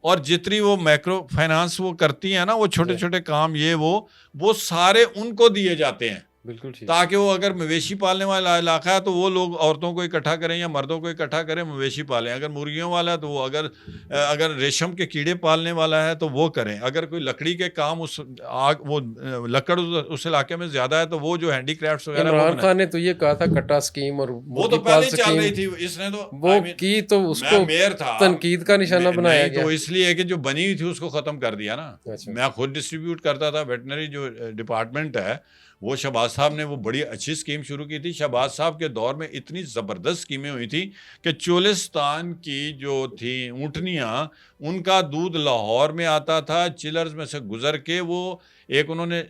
اور جتنی وہ مائکرو فائنانس وہ کرتی ہیں نا, وہ چھوٹے چھوٹے کام, یہ وہ سارے ان کو دیے جاتے ہیں. بالکل ٹھیک. تاکہ وہ اگر مویشی پالنے والا علاقہ ہے تو وہ لوگ عورتوں کو اکٹھا کریں یا مردوں کو اکٹھا کریں مویشی پالیں. اگر مرغیوں والا ہے تو وہ اگر ریشم کے کیڑے پالنے والا ہے تو وہ کریں. اگر کوئی لکڑی کے کام وہ لکڑ اس علاقے میں زیادہ ہے تو وہ جو ہینڈی کرافٹس وغیرہ عمران خان نے تو یہ کہا تھا کٹا اسکیم اور وہ تو پہلے ہی چل رہی تھی. اس نے تو وہ کی تو اس کو میئر تھا تنقید کا نشانہ بنایا گیا. تو اس لیے کہ جو بنی ہوئی تھی اس کو ختم کر دیا نا. میں خود ڈسٹریبیوٹ کرتا تھا. ویٹنری جو ڈپارٹمنٹ ہے وہ شہباز صاحب نے وہ بڑی اچھی اسکیم شروع کی تھی. شہباز صاحب کے دور میں اتنی زبردست اسکیمیں ہوئی تھی کہ چولستان کی جو تھی اونٹنیاں ان کا دودھ لاہور میں آتا تھا. چلرز میں سے گزر کے وہ انہوں نے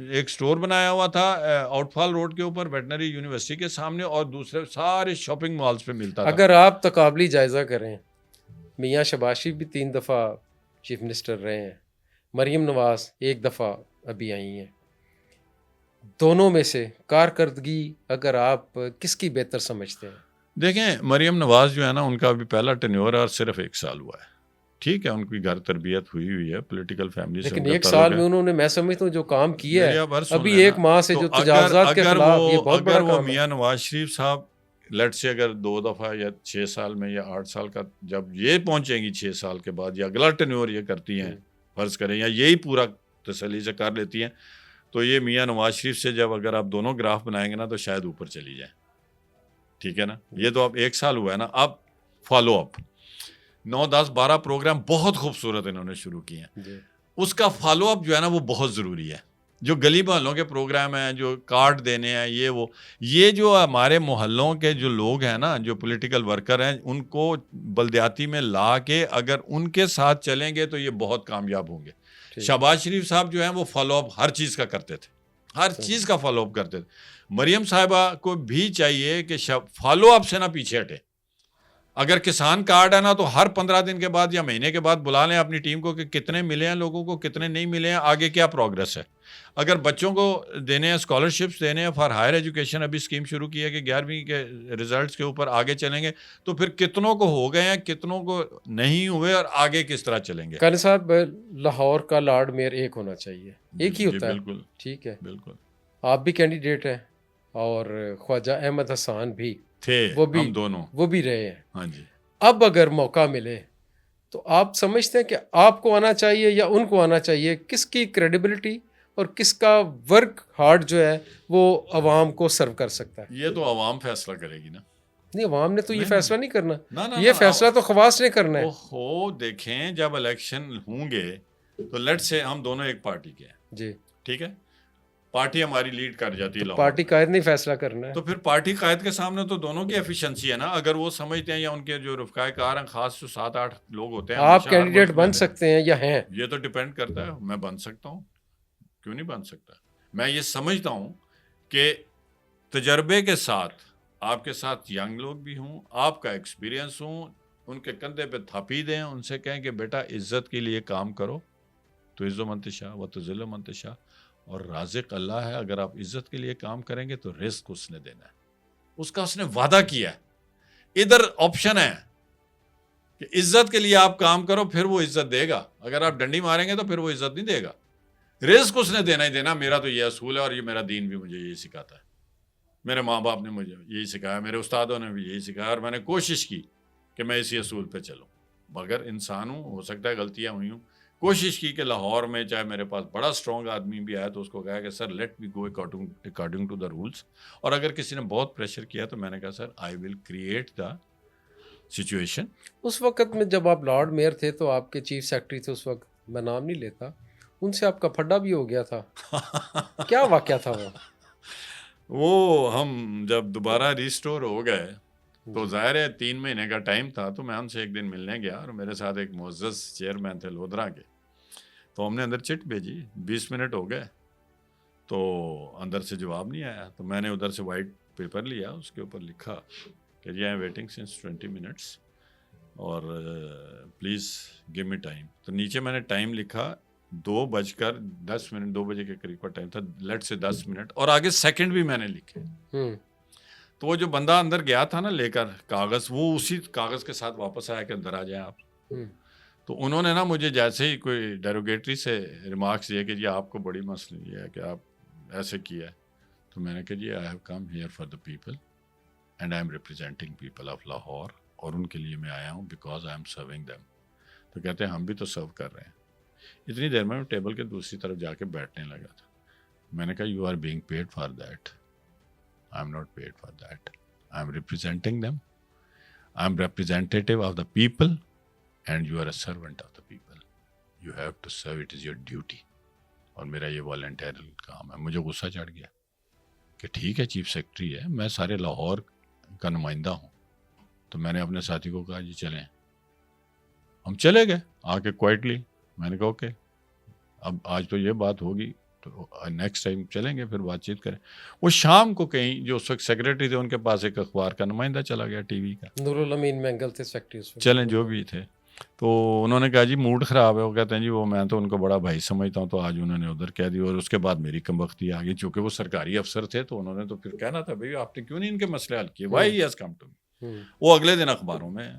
ایک سٹور بنایا ہوا تھا آؤٹ فال روڈ کے اوپر ویٹنری یونیورسٹی کے سامنے, اور دوسرے سارے شاپنگ مالز پہ ملتا تھا. اگر آپ تقابلی جائزہ کریں, میاں شہباز شریف بھی 3 دفعہ چیف منسٹر رہے ہیں, مریم نواز 1 دفعہ ابھی آئی ہیں, دونوں میں سے کارکردگی اگر آپ کس کی بہتر سمجھتے ہیں؟ دیکھیں مریم نواز جو ہے نا ان کا ابھی پہلا ٹینیور اور صرف 1 سال ہوا ہے. ٹھیک ہے ان کی گھر تربیت ہوئی ہے پولیٹیکل فیملی سے, لیکن 1 سال میں انہوں نے میں سمجھتا ہوں جو کام کیا ہے ابھی 1 ماہ سے جو تجاوزات کے خلاف یہ بہت بڑا کام ہے. میاں نواز شریف صاحب لیٹ سے اگر 2 دفعہ یا 6 سال میں یا 8 سال کا جب یہ پہنچیں گی 6 سال کے بعد یا اگلا ٹینیور یہ کرتی ہیں فرض کریں یا یہی پورا تسلی سے کر لیتی ہیں تو یہ میاں نواز شریف سے جب اگر آپ دونوں گراف بنائیں گے نا تو شاید اوپر چلی جائیں. ٹھیک ہے نا. یہ تو اب 1 سال ہوا ہے نا. اب فالو اپ 9, 10, 12 پروگرام بہت خوبصورت انہوں نے شروع کیے ہیں. اس کا فالو اپ جو ہے نا وہ بہت ضروری ہے. جو گلی محلوں کے پروگرام ہیں, جو کارڈ دینے ہیں, یہ جو ہمارے محلوں کے جو لوگ ہیں نا, جو پولیٹیکل ورکر ہیں, ان کو بلدیاتی میں لا کے اگر ان کے ساتھ چلیں گے تو یہ بہت کامیاب ہوں گے. شہباز شریف صاحب جو ہیں وہ فالو اپ ہر چیز کا کرتے تھے, ہر چیز کا فالو اپ کرتے تھے. مریم صاحبہ کو بھی چاہیے کہ فالو اپ سے نہ پیچھے ہٹے. اگر کسان کارڈ ہے نا تو ہر 15 دن کے بعد یا مہینے کے بعد بلا لیں اپنی ٹیم کو کہ کتنے ملے ہیں لوگوں کو, کتنے نہیں ملے ہیں, آگے کیا پروگرس ہے. اگر بچوں کو دینے ہیں اسکالرشپس دینے ہیں فار ہائر ایجوکیشن, ابھی اسکیم شروع کی ہے کہ 11ویں کے ریزلٹس کے اوپر آگے چلیں گے تو پھر کتنوں کو ہو گئے ہیں, کتنوں کو نہیں ہوئے, اور آگے کس طرح چلیں گے. قانی صاحب لاہور کا لارڈ میئر ایک ہونا چاہیے, ایک ہی ہوتا ہے. بالکل ٹھیک ہے, بالکل. آپ بھی کینڈیڈیٹ ہیں اور خواجہ احمد حسان بھی تھے, وہ بھی ہم دونوں وہ بھی رہے ہیں. ہاں جی. اب اگر موقع ملے تو آپ سمجھتے ہیں کہ آپ کو آنا چاہیے یا ان کو آنا چاہیے؟ کس کی کریڈیبلٹی اور کس کا ورک ہارڈ جو ہے وہ عوام کو سرو کر سکتا ہے؟ یہ تو عوام فیصلہ کرے گی نا. نہیں, عوام نے تو یہ فیصلہ نہیں کرنا, نا, یہ فیصلہ تو خواص نے کرنا ہے. دیکھیں جب الیکشن ہوں گے تو لیٹ سے ہم دونوں ایک پارٹی کے ہیں جی, ٹھیک ہے, پارٹی ہماری لیڈ کر جاتی ہے, پارٹی قائد نہیں فیصلہ کرنا ہے. تو پھر پارٹی قائد کے سامنے تو دونوں کی ایفیشنسی ہے نا. اگر وہ سمجھتے ہیں یا ان کے جو رفقائے کار ہیں خاص جو 7-8 لوگ ہوتے ہیں, آپ کینڈیڈیٹ بن سکتے ہیں یا ہیں؟ یہ تو ڈیپینڈ کرتا ہے. میں بن سکتا ہوں, کیوں نہیں بن سکتا. میں یہ سمجھتا ہوں کہ تجربے کے ساتھ آپ کے ساتھ ینگ لوگ بھی ہوں, آپ کا ایکسپیرینس ہوں, ان کے کندھے پہ تھاپی دیں, ان سے کہیں کہ بیٹا عزت کے لیے کام کرو تو عز و منتشا و تذل و منتشا, اور رازق اللہ ہے. اگر آپ عزت کے لیے کام کریں گے تو رزق اس نے دینا ہے, اس کا اس نے وعدہ کیا ہے. ادھر آپشن ہے کہ عزت کے لیے آپ کام کرو پھر وہ عزت دے گا, اگر آپ ڈنڈی ماریں گے تو پھر وہ عزت نہیں دے گا. رزق اس نے دینا ہی دینا. میرا تو یہ اصول ہے اور یہ میرا دین بھی مجھے یہی سکھاتا ہے. میرے ماں باپ نے مجھے یہی سکھایا, میرے استادوں نے بھی یہی سکھایا, اور میں نے کوشش کی کہ میں اسی اصول پہ چلوں. مگر انسان ہوں, ہو سکتا ہے غلطیاں ہوئی ہوں. کوشش کی کہ لاہور میں چاہے میرے پاس بڑا اسٹرانگ آدمی بھی آیا تو اس کو کہا کہ sir let me go according to the rules, اور اگر کسی نے بہت پریشر کیا تو میں نے کہا سر آئی ول کریٹ دا سچویشن. اس وقت میں جب آپ لارڈ میئر تھے تو آپ کے چیف سیکرٹری تھے اس وقت, میں نام نہیں لیتا, ان سے آپ کا پھڈا بھی ہو گیا تھا. کیا واقعہ تھا وہ ہم جب دوبارہ ریسٹور ہو گئے تو ظاہر ہے 3 مہینے کا ٹائم تھا, تو میں ان سے ایک دن ملنے گیا اور میرے ساتھ ایک معزز چیئرمین تھے لودھرا کے, تو ہم نے اندر چٹ بھیجی. 20 منٹ ہو گئے تو اندر سے جواب نہیں آیا, تو میں نے ادھر سے وائٹ پیپر لیا, اس کے اوپر لکھا کہ جی I am waiting since 20 minutes اور پلیز گیو می ٹائم. تو نیچے میں نے ٹائم لکھا 2:10 2 بجے کے قریب کا ٹائم تھا, لیٹ سے 10 منٹ, اور آگے سیکنڈ بھی میں نے لکھے. تو وہ جو بندہ اندر گیا تھا نا لے کر کاغذ, وہ اسی کاغذ کے ساتھ واپس آیا کہ اندر آ جائیں آپ. تو انہوں نے نا مجھے جیسے ہی کوئی ڈیروگیٹری سے ریمارکس دیے کہ جی آپ کو بڑی مسئلہ یہ ہے کہ آپ ایسے کیا ہے, تو میں نے کہا جی I have come here for the people and I am representing people of Lahore, اور ان کے لیے میں آیا ہوں because I am serving them. تو کہتے ہیں ہم بھی تو سرو کر رہے ہیں. اتنی دیر میں ٹیبل کے دوسری طرف جا کے بیٹھنے لگا تھا. میں نے کہا you are being paid for that, I am not paid for that, I am representing them, I am representative of the people and you are a servant of the people, you have to serve, it is your duty, اور میرا یہ والنٹیرل کام ہے. مجھے غصہ چڑھ گیا کہ ٹھیک ہے چیف سیکرٹری ہے, میں سارے لاہور کا نمائندہ ہوں. تو میں نے اپنے ساتھی کو کہا جی چلیں. ہم چلے گئے آ کے کوائٹلی. میں نے کہا اوکے اب آج تو یہ بات ہوگی تو نیکسٹ ٹائم چلیں گے پھر بات چیت کریں. وہ شام کو کہیں جو اس وقت سیکریٹری تھے ان کے پاس ایک اخبار کا نمائندہ چلا گیا ٹی وی کا, نور الامین مینگل تھے سیکرٹری اس وقت. چلیں جو بھی تھے. تو انہوں نے کہا جی موڈ خراب ہے. وہ کہتے ہیں جی وہ میں تو ان کو بڑا بھائی سمجھتا ہوں, تو آج انہوں نے ادھر کہہ دی. اور اس کے بعد میری کمبختی آ گئی, چونکہ وہ سرکاری افسر تھے تو انہوں نے تو پھر کہنا تھا بھائی آپ نے کیوں نہیں ان کے مسئلے حل کیے, why he has come to me. وہ اگلے دن اخباروں میں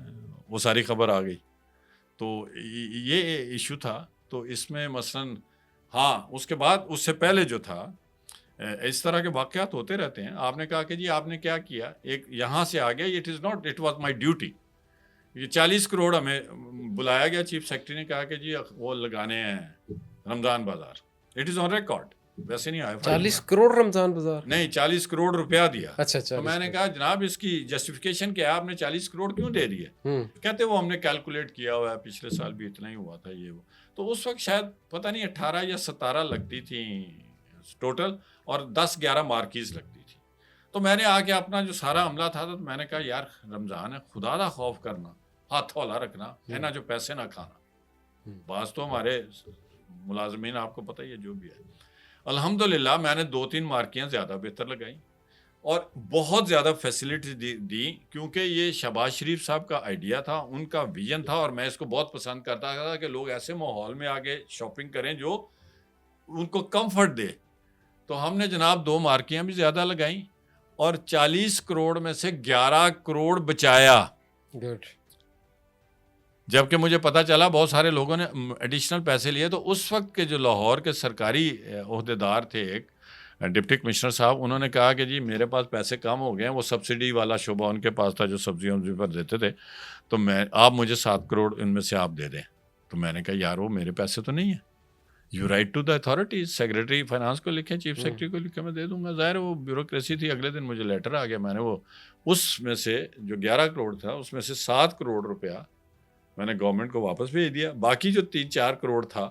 وہ ساری خبر آ گئی. تو یہ ایشو تھا. تو اس میں مثلاً ہاں اس کے بعد اس سے پہلے جو تھا اس طرح کے واقعات ہوتے رہتے ہیں. آپ نے کہا کہ جی آپ نے کیا کیا, ایک یہاں سے آ گیا, it is not, it was my duty. یہ 40 کروڑ ہمیں بلایا گیا, چیف سیکرٹری نے کہا کہ جی وہ لگانے ہیں رمضان بازار, اٹ از آن ریکارڈ. ویسے نہیں آیا 40 کروڑ رمضان بازار, نہیں 40 کروڑ روپیہ دیا. اچھا تو میں نے کہا جناب اس کی جسٹیفیکیشن کیا ہے, آپ نے 40 کروڑ کیوں دے دیے؟ کہتے وہ ہم نے کیلکولیٹ کیا ہوا ہے, پچھلے سال بھی اتنا ہی ہوا تھا یہ وہ. تو اس وقت شاید پتہ نہیں 18 یا 17 لگتی تھیں ٹوٹل, اور 10-11 مارکیز لگتی تھی. تو میں نے آ کے اپنا جو سارا عملہ تھا تو میں نے کہا یار رمضان ہے, خدا دا خوف کرنا, ہاتھ ہولہ رکھنا ہے نا, جو پیسے نہ کھانا. بعض تو ہمارے ملازمین آپ کو پتہ ہی ہے جو بھی ہے. الحمدللہ میں نے 2-3 مارکیاں زیادہ بہتر لگائیں اور بہت زیادہ فیسلٹی دی, کیونکہ یہ شہباز شریف صاحب کا آئیڈیا تھا, ان کا ویژن تھا, اور میں اس کو بہت پسند کرتا تھا کہ لوگ ایسے ماحول میں آگے شاپنگ کریں جو ان کو کمفرٹ دے. تو ہم نے جناب 2 مارکیاں بھی زیادہ لگائیں اور 40 کروڑ میں سے 11 کروڑ بچایا. گڈ. جبکہ مجھے پتا چلا بہت سارے لوگوں نے ایڈیشنل پیسے لیے. تو اس وقت کے جو لاہور کے سرکاری عہدیدار تھے, ایک ڈپٹی کمشنر صاحب, انہوں نے کہا کہ جی میرے پاس پیسے کم ہو گئے ہیں, وہ سبسڈی والا شعبہ ان کے پاس تھا جو سبزیوں پر دیتے تھے, تو آپ مجھے 7 کروڑ ان میں سے آپ دے دیں. تو میں نے کہا یار وہ میرے پیسے تو نہیں ہیں, you write to the authorities, secretary finance کو لکھیں, چیف سیکریٹری کو لکھیں, میں دے دوں گا. ظاہر وہ بیوروکریسی تھی. اگلے دن مجھے لیٹر آ گیا, میں نے وہ اس میں سے جو 11 کروڑ تھا اس میں سے 7 کروڑ روپیہ میں نے گورنمنٹ کو واپس بھیج دیا. باقی جو 3-4 کروڑ تھا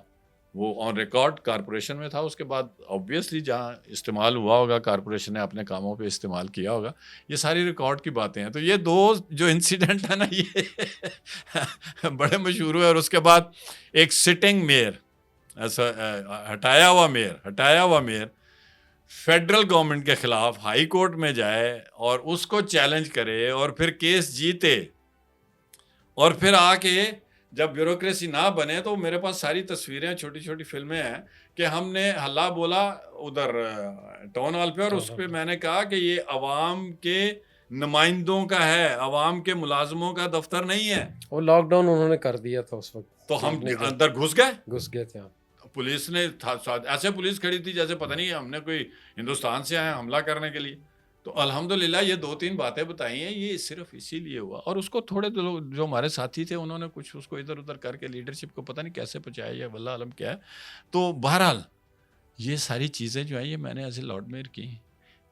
وہ آن ریکارڈ کارپوریشن میں تھا. اس کے بعد آبویسلی جہاں استعمال ہوا ہوگا کارپوریشن نے اپنے کاموں پہ استعمال کیا ہوگا. یہ ساری ریکارڈ کی باتیں ہیں. تو یہ 2 جو انسیڈنٹ ہیں نا یہ بڑے مشہور ہوئے. اور اس کے بعد ایک سٹنگ میئر, ایسا ہٹایا ہوا میئر فیڈرل گورنمنٹ کے خلاف ہائی کورٹ میں جائے اور اس کو چیلنج کرے اور پھر کیس جیتے, اور پھر آ کے جب بیوروکریسی نہ بنے تو میرے پاس ساری تصویریں, چھوٹی چھوٹی فلمیں ہیں کہ ہم نے ہلا بولا ادھر ٹاؤن ہال پہ, اور اس پہ میں نے کہا کہ یہ عوام کے نمائندوں کا ہے, عوام کے ملازموں کا دفتر نہیں ہے. وہ لاک ڈاؤن انہوں نے کر دیا تھا اس وقت, تو ہم اندر گھس گئے تھے. پولیس نے ایسے پولیس کھڑی تھی جیسے پتہ نہیں ہم نے کوئی ہندوستان سے آئے حملہ کرنے کے لیے. تو الحمدللہ یہ 2-3 باتیں بتائی ہیں, یہ صرف اسی لیے ہوا. اور اس کو تھوڑے لوگ جو ہمارے ساتھی تھے انہوں نے کچھ اس کو ادھر ادھر کر کے لیڈرشپ کو پتہ نہیں کیسے پہنچایا یا واللہ علم کیا ہے. تو بہرحال یہ ساری چیزیں جو ہیں یہ میں نے ایز اے لارڈ میئر کی.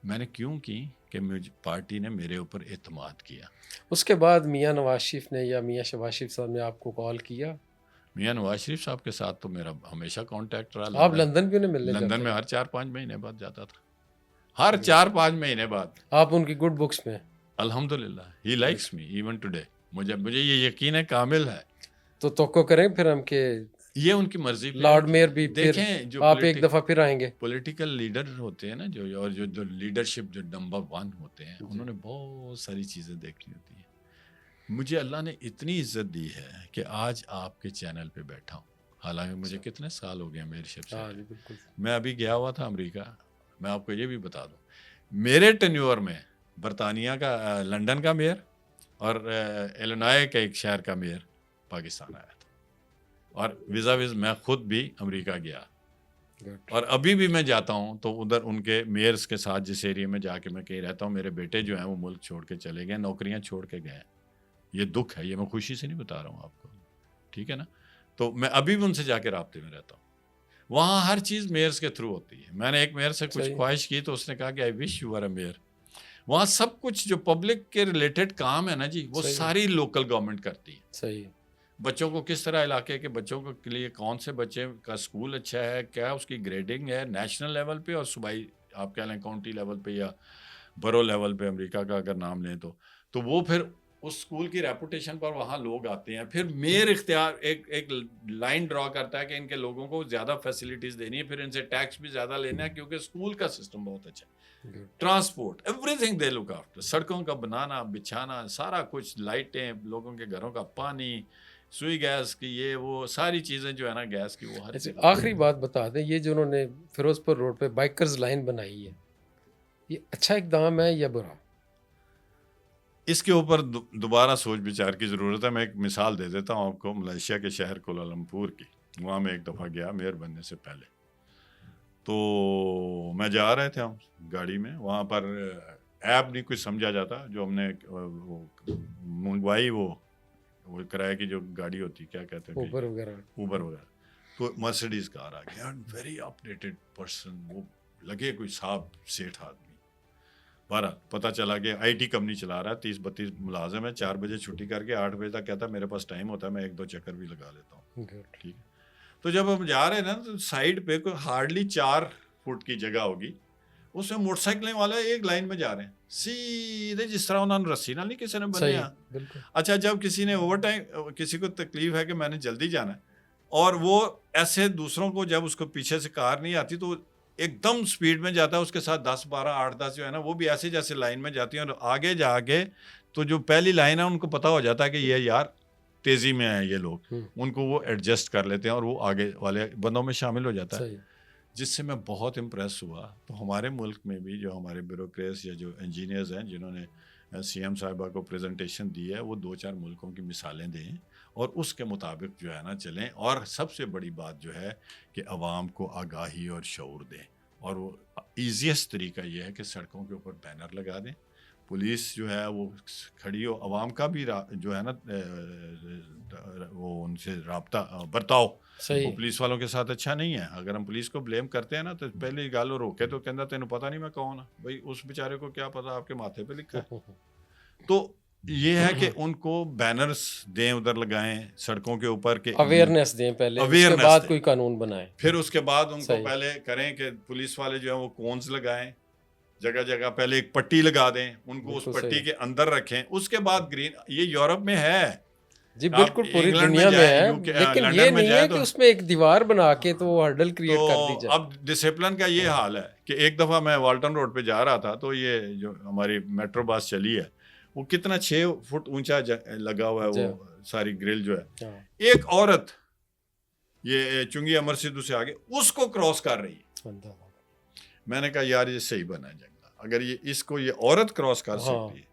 میں نے کیوں کی کہ پارٹی نے میرے اوپر اعتماد کیا. اس کے بعد میاں نواز شریف نے یا میاں شہباز شریف صاحب نے آپ کو کال کیا؟ میاں نواز شریف صاحب کے ساتھ تو میرا ہمیشہ کانٹیکٹ رہا. آپ لندن بھی انہیں ملنے جاتے؟ لندن میں ہر 4-5 مہینے بعد جاتا تھا, ہر 4-5 مہینے بعد. آپ ان کی گڈ بکس میں؟ الحمدللہ he likes me even today. مجھے یہ یقین ہے کامل ہے. تو توقع کریں پھر ہم کہ یہ ان کی مرضی. لارڈ میئر بھی دیکھیں جو آپ ایک دفعہ پھر آئیں گے. پولیٹیکل لیڈر ہوتے ہیں نا جو, اور جو لیڈرشپ جو نمبر 1 ہوتے ہیں, انہوں نے بہت ساری چیزیں دیکھنی ہوتی ہیں. مجھے اللہ نے اتنی عزت دی ہے کہ آج آپ کے چینل پہ بیٹھا ہوں. حالانکہ مجھے کتنے سال ہو گئے میئرشپ سے. میں ابھی گیا ہوا تھا امریکہ. میں آپ کو یہ بھی بتا دوں, میرے ٹینیور میں برطانیہ کا, لنڈن کا میئر اور ایلینائے کا ایک شہر کا میئر پاکستان آیا تھا, اور ویزا میں خود بھی امریکہ گیا. Good. اور ابھی بھی میں جاتا ہوں تو ادھر ان کے میئرس کے ساتھ جس ایریا میں جا کے میں کہیں رہتا ہوں، میرے بیٹے جو ہیں وہ ملک چھوڑ کے چلے گئے، نوکریاں چھوڑ کے گئے. یہ دکھ ہے، یہ میں خوشی سے نہیں بتا رہا ہوں آپ کو، ٹھیک ہے نا. تو میں ابھی بھی ان سے جا کے رابطے میں رہتا ہوں. وہاں ہر چیز میئرس کے تھرو ہوتی ہے. میں نے ایک میئر سے کچھ خواہش کی تو اس نے کہا کہ I wish you are a mayor. وہاں سب کچھ جو پبلک کے ریلیٹڈ کام ہے نا جی، وہ ساری لوکل گورنمنٹ کرتی ہے. صحیح. بچوں کو کس طرح علاقے کے بچوں کے لیے کون سے بچے کا اسکول اچھا ہے، کیا اس کی گریڈنگ ہے نیشنل لیول پہ اور صوبائی آپ کہہ لیں کاؤنٹی لیول پہ یا برو لیول پہ، امریکہ کا اگر نام لیں تو وہ پھر اس اسکول کی ریپوٹیشن پر وہاں لوگ آتے ہیں. پھر میئر اختیار ایک لائن ڈرا کرتا ہے کہ ان کے لوگوں کو زیادہ فیسلٹیز دینی ہے، پھر ان سے ٹیکس بھی زیادہ لینا ہے کیونکہ اسکول کا سسٹم بہت اچھا ہے. Transport everything they look after, سڑکوں کا بنانا بچھانا سارا کچھ، لائٹیں، لوگوں کے گھروں کا پانی، سوئی گیس کی، یہ وہ ساری چیزیں جو ہے نا گیس کی، وہ ہر چیز. آخری بات بتا دیں، یہ جو انہوں نے فیروز پور روڈ پہ بائکرز لائن بنائی ہے، یہ اچھا اقدام ہے یا برا؟ اس کے اوپر دوبارہ سوچ بچار کی ضرورت ہے. میں ایک مثال دے دیتا ہوں آپ کو، ملیشیا کے شہر کوالالمپور کی. وہاں میں ایک دفعہ گیا میئر بننے سے پہلے، تو میں جا رہے تھے ہم گاڑی میں، وہاں پر ایپ نہیں کچھ سمجھا جاتا جو ہم نے منگوائی، وہ کرایے کی جو گاڑی ہوتی کیا کہتے ہیں، اوبر وغیرہ. تو مرسیڈیز کار آ گئی، ویری اپڈیٹڈ پرسن، وہ لگے کوئی صاحب سیٹھ آدمی. بارہ پتہ چلا کہ آئی ٹی کمپنی چلا رہا ہے، 30-32 ملازم ہے، 4 بجے چھٹی کر کے 8 بجے تک کہتا ہے میرے پاس ٹائم ہوتا ہے، میں 1-2 چکر بھی لگا لیتا ہوں. ٹھیک ہے. تو جب ہم جا رہے ہیں نا تو سائڈ پہ کوئی ہارڈلی 4 فٹ کی جگہ ہوگی، اس میں موٹر سائیکلیں والے ایک لائن میں جا رہے ہیں سیدھے، جس طرح انہوں نے رسی نہ نہیں کسی نے بنایا. اچھا، جب کسی نے اوور ٹائم، کسی کو تکلیف ہے کہ میں نے جلدی جانا ہے، اور وہ ایسے دوسروں کو جب اس کو پیچھے سے کار نہیں آتی تو ایک دم سپیڈ میں جاتا ہے، اس کے ساتھ 10 12 8 10 جو ہے نا وہ بھی ایسے جیسے لائن میں جاتی ہیں، اور آگے جا کے تو جو پہلی لائن ہے ان کو پتہ ہو جاتا ہے کہ یہ یار تیزی میں ہیں یہ لوگ، ان کو وہ ایڈجسٹ کر لیتے ہیں اور وہ آگے والے بندوں میں شامل ہو جاتا ہے. جس سے میں بہت امپریس ہوا. تو ہمارے ملک میں بھی جو ہمارے بیوروکریٹس یا جو انجینئرز ہیں جنہوں نے سی ایم صاحبہ کو پریزنٹیشن دی ہے، وہ 2-4 ملکوں کی مثالیں دیں اور اس کے مطابق جو ہے نا چلیں. اور سب سے بڑی بات جو ہے کہ عوام کو آگاہی اور شعور دیں. اور وہ ایزیسٹ طریقہ یہ ہے کہ سڑکوں کے اوپر بینر لگا دیں، پولیس جو ہے وہ کھڑی ہو، عوام کا بھی جو ہے نا وہ ان سے رابطہ برتاؤ وہ پولیس والوں کے ساتھ اچھا نہیں ہے. اگر ہم پولیس کو بلیم کرتے ہیں نا تو پہلی گل وہ روکے تو کہنا تینوں پتہ نہیں میں کون ہوں. بھائی اس بیچارے کو کیا پتا آپ کے ماتھے پہ لکھا ہے. تو یہ ہے کہ ان کو بینرز دیں، ادھر لگائیں سڑکوں کے اوپر، کہ اویئرنیس دیں پہلے، اس کے بعد کوئی قانون بنائیں. پھر اس کے بعد ان کو پہلے کریں کہ پولیس والے جو ہیں وہ کونز لگائیں جگہ جگہ، پہلے ایک پٹی لگا دیں، ان کو اس پٹی کے اندر رکھیں، اس کے بعد گرین. یہ یورپ میں ہے جی، بالکل پوری دنیا میں ہے، لیکن یہ نہیں ہے کہ اس میں ایک دیوار بنا کے تو ہرڈل کریٹ کر دی جائے. اب ڈسپلن کا یہ حال ہے کہ ایک دفعہ میں والٹن روڈ پہ جا رہا تھا تو یہ جو ہماری میٹرو بس چلی ہے وہ کتنا 6 فٹ اونچا لگا ہوا ہے وہ ساری گرل جو ہے. ایک عورت یہ چنگی امر سدھو سے آگے اس کو کراس کر رہی ہے. میں نے کہا یار یہ صحیح بنا جنگلہ، اگر یہ اس کو یہ عورت کراس کر سکتی ہے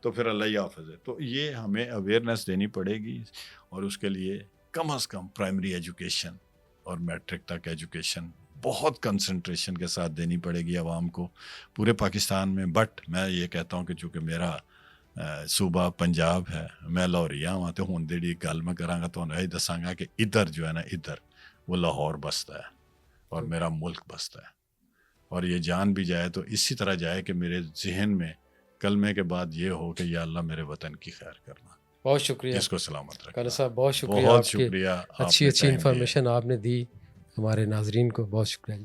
تو پھر اللہ ہی حافظ ہے. تو یہ ہمیں اویئرنیس دینی پڑے گی، اور اس کے لیے کم از کم پرائمری ایجوکیشن اور میٹرک تک ایجوکیشن بہت کنسنٹریشن کے ساتھ دینی پڑے گی عوام کو پورے پاکستان میں. بٹ میں یہ کہتا ہوں کہ چونکہ میرا صوبہ پنجاب ہے، میں لاہوریہ ہوں، تو ہوں جی گل میں کراں گا تو یہی دساں گا کہ ادھر جو ہے نا ادھر وہ لاہور بستا ہے اور میرا ملک بستا ہے. اور یہ جان بھی جائے تو اسی طرح جائے کہ میرے ذہن میں کلمے کے بعد یہ ہو کہ یا اللہ میرے وطن کی خیر کرنا. بہت شکریہ، اس کو سلامت رکھنا. کالا صاحب بہت شکریہ، بہت شکریہ، اچھی انفارمیشن آپ نے دی ہمارے ناظرین کو. بہت شکریہ.